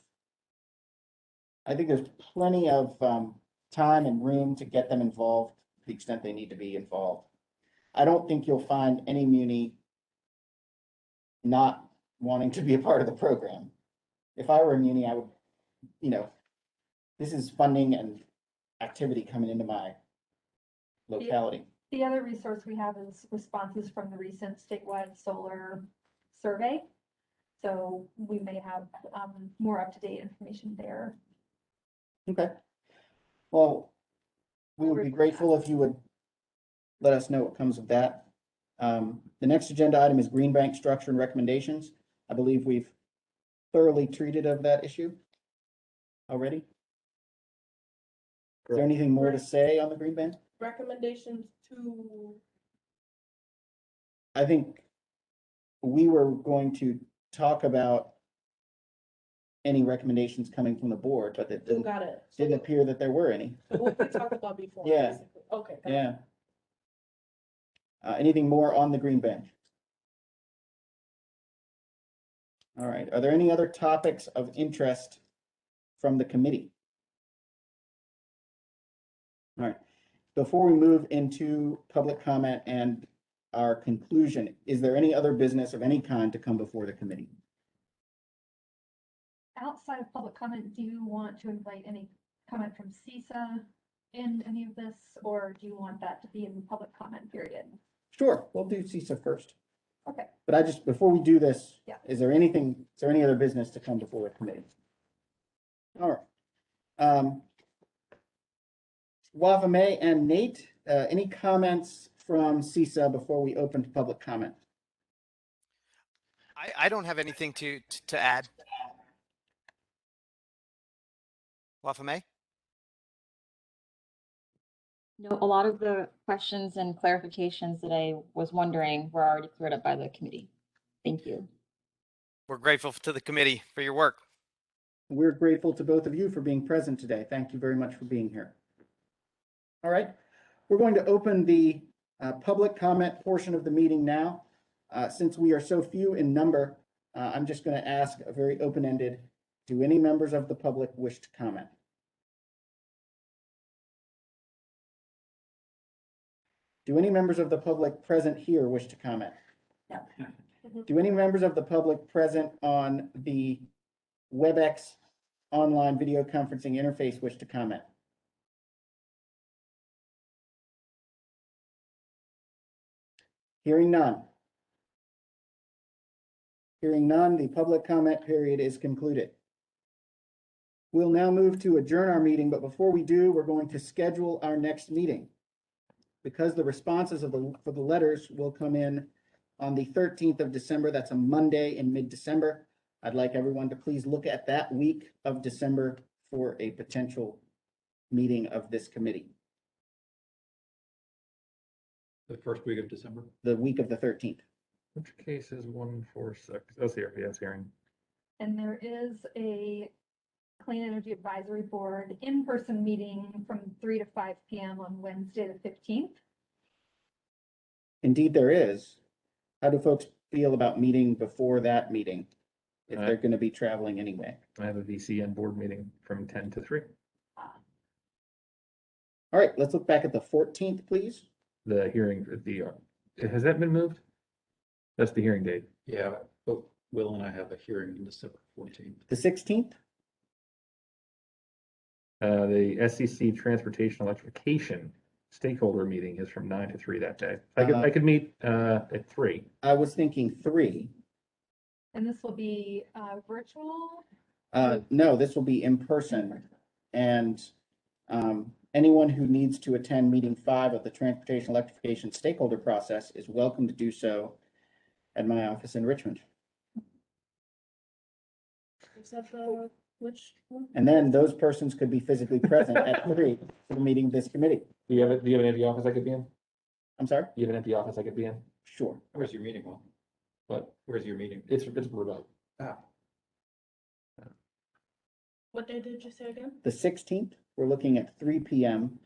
time and room to get them involved to the extent they need to be involved. I don't think you'll find any muni not wanting to be a part of the program. If I were a muni, I would, you know, this is funding and activity coming into my locality. The other resource we have is responses from the recent statewide solar survey. So we may have more up-to-date information there. Okay. Well, we would be grateful if you would let us know what comes of that. The next agenda item is Green Bank structure and recommendations. I believe we've thoroughly treated of that issue already. Is there anything more to say on the Green Bank? Recommendations to, I think we were going to talk about any recommendations coming from the board, but it who got it? didn't appear that there were any. What we talked about before. Yeah. Basically. Okay. got it. Yeah. Anything more on the Green Bank? All right. Are there any other topics of interest from the committee? All right. Before we move into public comment and our conclusion, is there any other business of any kind to come before the committee? Outside of public comment, do you want to invite any comment from CESA in any of this, or do you want that to be in the public comment period? Sure, we'll do CISA first. Okay. But I just, before we do this, Yeah. is there any other business to come before the committee? All right. Wafame and Nate, any comments from CISA before we open to public comment? I don't have anything to add. Wafame? No, a lot of the questions and clarifications that I was wondering were already cleared up by the committee. Thank you. We're grateful to the committee for your work. We're grateful to both of you for being present today. Thank you very much for being here. All right, we're going to open the public comment portion of the meeting now. Since we are so few in number, I'm just going to ask a very open-ended, do any members of the public wish to comment? Do any members of the public present here wish to comment? No. Do any members of the public present on the WebEx online video conferencing interface wish to comment? Hearing none. Hearing none, the public comment period is concluded. We'll now move to adjourn our meeting, but before we do, we're going to schedule our next meeting. Because the responses for the letters will come in on the 13th of December, that's a Monday in mid-December. I'd like everyone to please look at that week of December for a potential meeting of this committee, The first week of December. the week of the 13th. Which case is 146? That's here, yes, hearing. And there is a Clean Energy Advisory Board in-person meeting from 3 to 5 p.m. on Wednesday, the 15th. Indeed, there is. How do folks feel about meeting before that meeting? If they're going to be traveling anyway. I have a VCN board meeting from 10 to 3. All right, let's look back at the 14th, please. The hearing, has that been moved? That's the hearing date. Yeah, both Will and I have a hearing on December 14th. The 16th? The SCC Transportation Electrification stakeholder meeting is from 9 to 3 that day. I could meet at 3. I was thinking 3. And this will be virtual. No, this will be in person. And anyone who needs to attend meeting 5 of the Transportation Electrification Stakeholder Process is welcome to do so at my office in Richmond. Is that the, which one? And then those persons could be physically present at 3 for the meeting of this committee. Do you have an empty office I could be in? I'm sorry? You have an empty office I could be in? Sure. Where's your meeting, Will? But Where's your meeting? it's remote. What day did you say again? The 16th, we're looking at 3 p.m.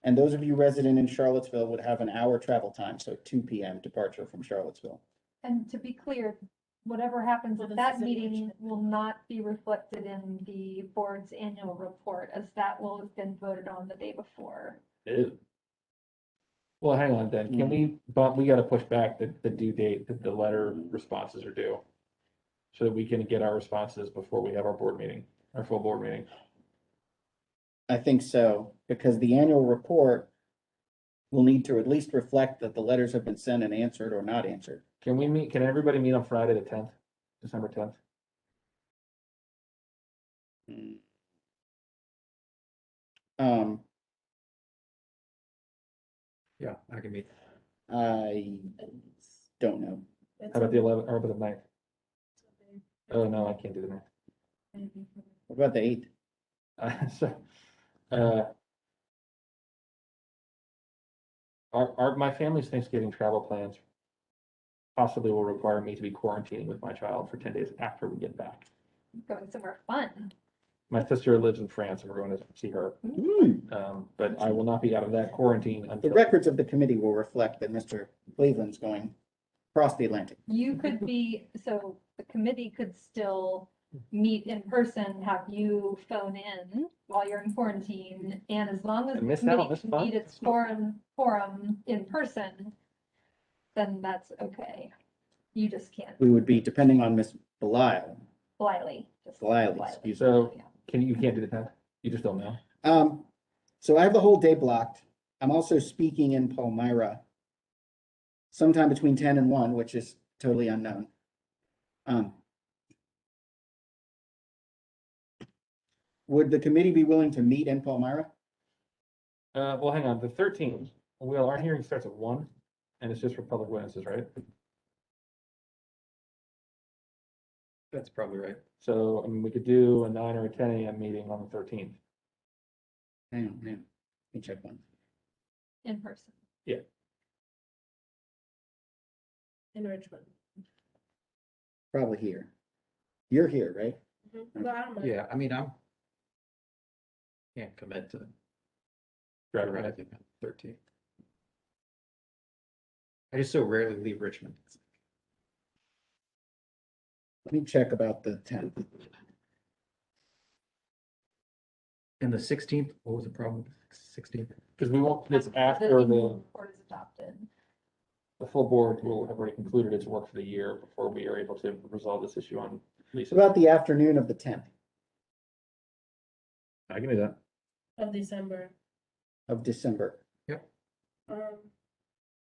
And those of you resident in Charlottesville would have an hour travel time, so 2 p.m. departure from Charlottesville. And to be clear, whatever happens So at this that is in meeting will not be reflected in the board's annual report, as that will have been voted on the day before. Well, hang on then. Can we got to push back the due date that the letter responses are due, so that we can get our responses before we have our board meeting, our full board meeting. I think so, because the annual report will need to at least reflect that the letters have been sent and answered or not answered. Can everybody meet on Friday the 10th, December 10th? Yeah, I can meet. I don't know. How about the 11th or about the 9th? Oh, no, I can't do the 9th. What about the 8th? My family's Thanksgiving travel plans possibly will require me to be quarantining with my child for 10 days after we get back. Going somewhere fun. My sister lives in France and we're going to see her. But I will not be out of that quarantine The until. records of the committee will reflect that Mr. Cleveland's going across the Atlantic. You could be, so the committee could still meet in person, have you phone in while you're in quarantine, and as long as I the missed out on committee this can fun. meet its quorum in person, then that's okay. You just can't We would be depending on Miss Belial. Bliley. Bliley, Bliley. excuse me. So Yeah. you can't do the 10th? You just don't know. So I have the whole day blocked. I'm also speaking in Palmyra sometime between 10 and 1, which is totally unknown. Would the committee be willing to meet in Palmyra? Well, hang on, the 13th, well, our hearing starts at 1, and it's just for public witnesses, right? That's probably right. So, I mean, we could do a 9 or a 10 a.m. meeting on the 13th. Hang on, let me check one. In person. In Richmond. Probably here. You're here, right? No, I don't mind. Yeah, I mean, can't commit to arriving on 13th. I just so rarely leave Richmond. Let me check about the 10th. And the 16th, what was the problem with the 16th? Because we won't, it's after annual the report is adopted. full board will have already concluded its work for the year before we are able to resolve this issue on What Lisa. about the afternoon of the 10th I can do that. Of December. of December?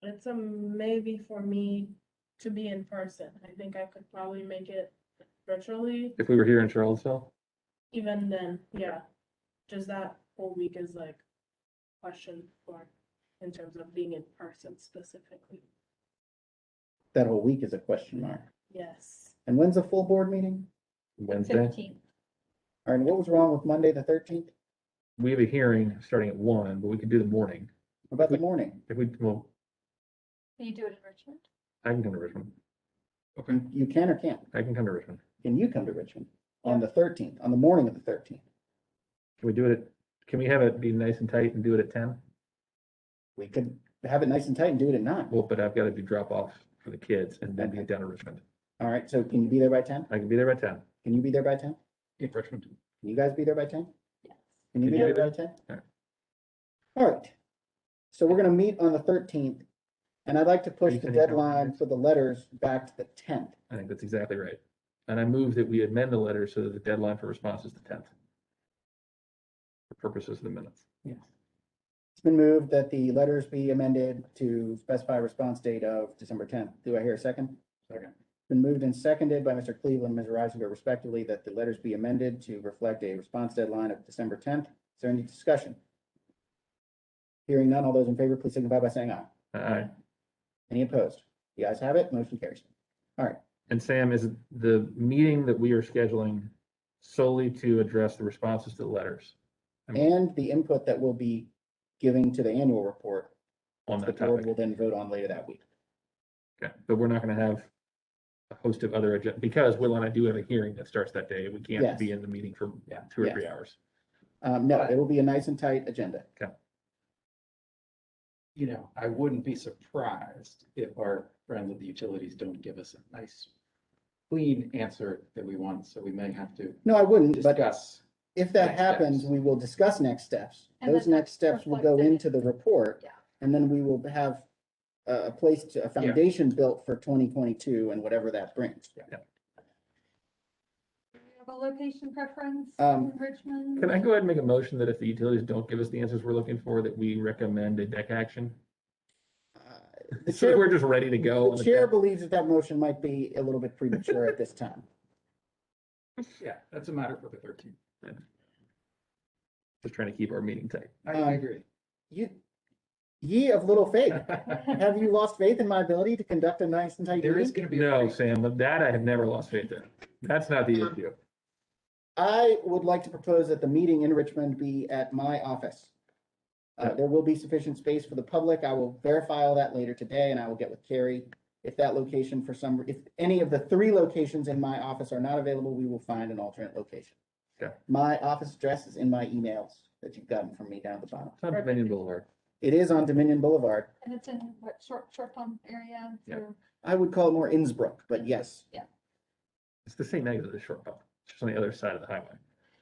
It's a maybe for me to be in person. I think I could probably make it virtually. If we were here in Charlottesville, Even then, yeah. Just that whole week is like question for in terms of being in person specifically. That whole week is a question mark. Yes. And when's the full board meeting? Wednesday, 15th. All right, and what was wrong with Monday, the 13th? we have a hearing starting at 1, but we could do the morning. What about the morning? If we, well, Can you do it in Richmond? I can come to Richmond. You can or can't? I can come to Richmond. Can you come to Richmond on the 13th, on the morning of the 13th? Can we do it can we have it be nice and tight and do it at 10? We could have it nice and tight and do it at 9. Well, but I've got to do drop off for the kids and then be down to Richmond. All right, so can you be there by 10? I can be there by 10. Can you be there by 10? In Richmond. Can you guys be there by 10? Yes. Can you Can be you there be by 10? All right. All right. So we're gonna meet on the 13th, and I'd like to push you the sending deadline calendars? for the letters back to the 10th. I think that's exactly right. And I move that we amend the letter so that the deadline for response is the 10th. For purposes of the minutes. Yes. It's been moved that the letters be amended to specify a response date of December 10th. Do I hear a second? Second. Been moved and seconded by Mr. Cleveland and Ms. Reisinger respectively that the letters be amended to reflect a response deadline of December 10th. Is there any discussion? Hearing none, all those in favor, please signify by saying aye. Aye. Any opposed? The ayes have it, motion carries. All right, And Sam, is the meeting that we are scheduling solely to address the responses to the letters? I mean, and the input that we'll be giving to the annual report, on the that board topic. will then vote on later that week. Okay, but we're not going to have a host of other agenda, because Will and I do have a hearing that starts that day. We can't Yes. be in the meeting for Yeah. 2 or Yes. 3 hours. No, it will be a nice and tight agenda. You know, I wouldn't be surprised if our friends at the utilities don't give us a nice, clean answer that we want, so we may have to No, I wouldn't, but discuss. if that next happens, steps. we will discuss next steps. And Those then next steps will go reflected. into the report. Yeah. And then we will have a place to, a foundation built for 2022 and whatever that brings. Do you have a location preference Um, in Richmond? Can I go ahead and make a motion that if the utilities don't give us the answers we're looking for, that we recommend a deck action? The So that chair, we're just ready to go. on the the chair 10th? believes that that motion might be a little bit premature at this time. Yeah, that's a matter for the 13th. Just trying to keep our meeting tight. I agree. Ye of little faith, have you lost faith in my ability to conduct a nice and tight There is meeting? gonna be. a No, break. Sam, that I have never lost faith in. That's not the issue. I would like to propose that the meeting in Richmond be at my office. There will be sufficient space for the public. I will verify all that later today and I will get with Carrie. If that location if any of the 3 locations in my office are not available, we will find an alternate location. Okay. My office address is in my emails that you've gotten from me down at the bottom. It's on Dominion Boulevard. It is on Dominion Boulevard. And it's in what, short pump area? Yeah. through- I would call it more Innsbruck, but yes, It's the same exit as the short pump. It's just on the other side of the highway.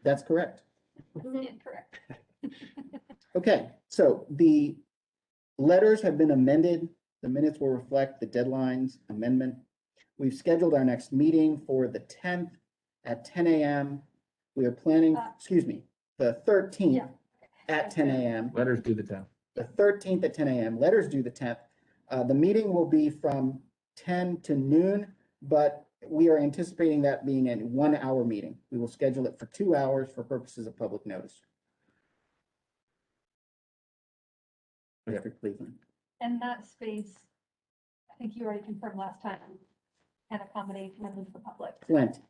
that's correct. Incorrect. Okay, so the letters have been amended. The minutes will reflect the deadlines amendment. We've scheduled our next meeting for the 10th at 10 a.m. We are planning, Uh, excuse me, the 13th Yeah. at 10 a.m. Letters due the 10th. The 13th at 10 a.m. Letters due the 10th. The meeting will be from 10 to noon, but we are anticipating that being a 1 hour meeting. We will schedule it for 2 hours for purposes of public notice. Yeah. Mr. Cleveland. And that space, I think you already confirmed last time, can accommodate members of the public. Clint.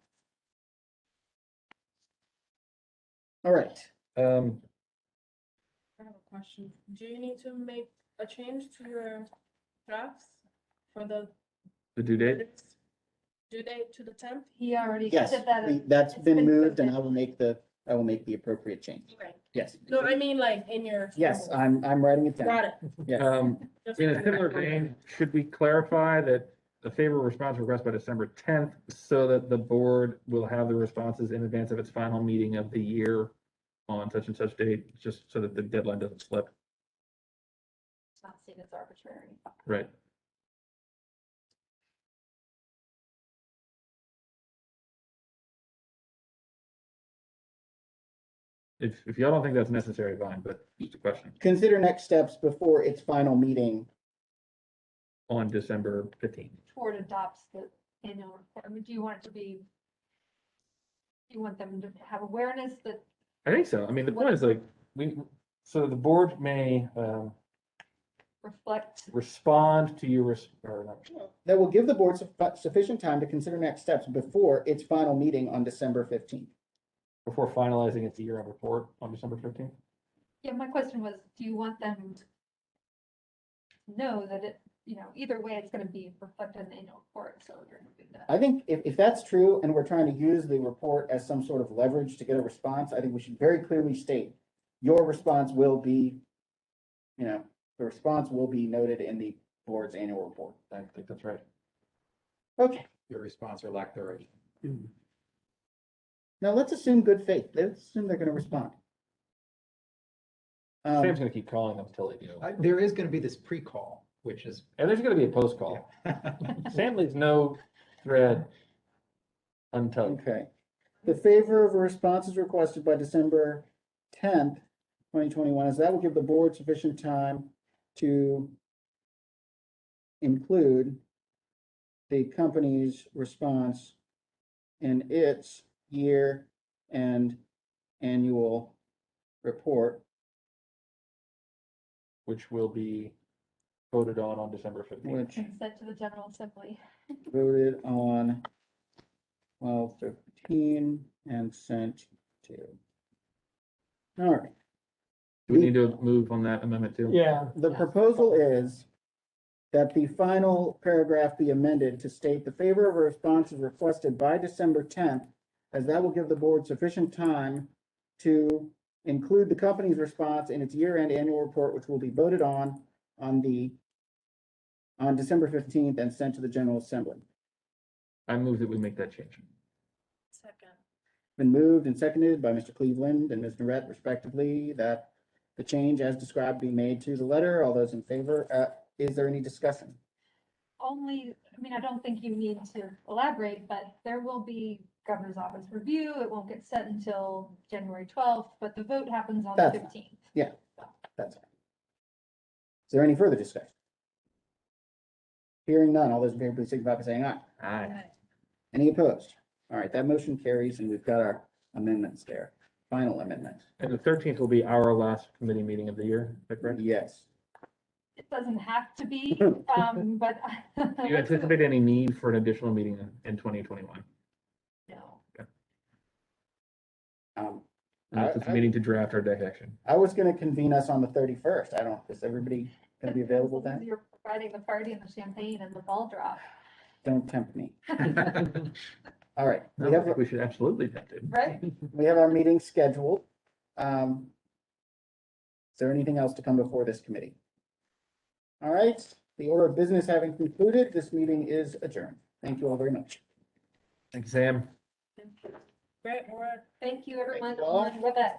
All right. I have a question. Do you need to make a change to your drafts for the The due date? due date to the 10th? He already Yes, did that. that's It's been moved and posted. I will make the appropriate change. Right. Yes. No, I mean like in your. Yes, I'm writing it down. Got it. Yeah. Just- In a similar vein, should we clarify that the favorable response request by December 10th so that the board will have the responses in advance of its final meeting of the year on such and such date, just so that the deadline doesn't slip? It's not seen as arbitrary. Right. If y'all don't think that's necessary, fine, but just a question. Consider next steps before its final meeting. On December 15th. Board adopts the annual report. I mean, do you want it to be? Do you want them to have awareness that? I think so. I mean, the point is like, so the board may Reflect. respond to your, or not. That will give the board sufficient time to consider next steps before its final meeting on December 15th. Before finalizing its year-end report on December 15th? Yeah, my question was, do you want them to know that it, either way, it's gonna be reflected in the annual report, so you're gonna do that. I think if that's true and we're trying to use the report as some sort of leverage to get a response, I think we should very clearly state your response will be, the response will be noted in the board's annual report. I think that's right. Okay, Your response or lack thereof. now let's assume good faith. Let's assume they're gonna respond. Sam's gonna keep calling them until they do. There is gonna be this pre-call, which is. And there's gonna be a post call. Sam leaves no thread untugged. Okay. The favor of a response is requested by December 10th, 2021, as that will give the board sufficient time to include the company's response in its year and annual report. Which will be voted on December 15th. Which And sent to the General Assembly. voted on 12/15 and sent to. All right. Do we need to move on that amendment too? Yeah. The proposal is that the final paragraph be amended to state the favor of a response is requested by December 10th, as that will give the board sufficient time to include the company's response in its year-end annual report, which will be voted on December 15th and sent to the General Assembly. I move that we make that change. Second. Been moved and seconded by Mr. Cleveland and Ms. Narette respectively, that the change as described be made to the letter. All those in favor, is there any discussion? I don't think you need to elaborate, but there will be governor's office review. It won't get set until January 12th, but the vote happens on the That's fine. 15th. Yeah, that's fine. Is there any further discussion? Hearing none, all those in favor, please signify by saying aye. Aye. Any opposed? All right, that motion carries and we've got our amendments there. Final amendment. And the 13th will be our last committee meeting of the year, is that correct? Yes. It doesn't have to be, but. Do you anticipate any need for an additional meeting in 2021? No. Unless it's a meeting to draft our deck action. I was gonna convene us on the 31st. Is everybody gonna be available then? You're providing the party and the champagne and the ball drop, Don't tempt me. All right, No, I think we should absolutely tempt it. right? we have our meeting scheduled. Is there anything else to come before this committee? All right, the order of business having concluded, this meeting is adjourned. Thank you all very much. Thanks, Sam. Great, all right. Thank you, everyone Thank you all. on WebEx.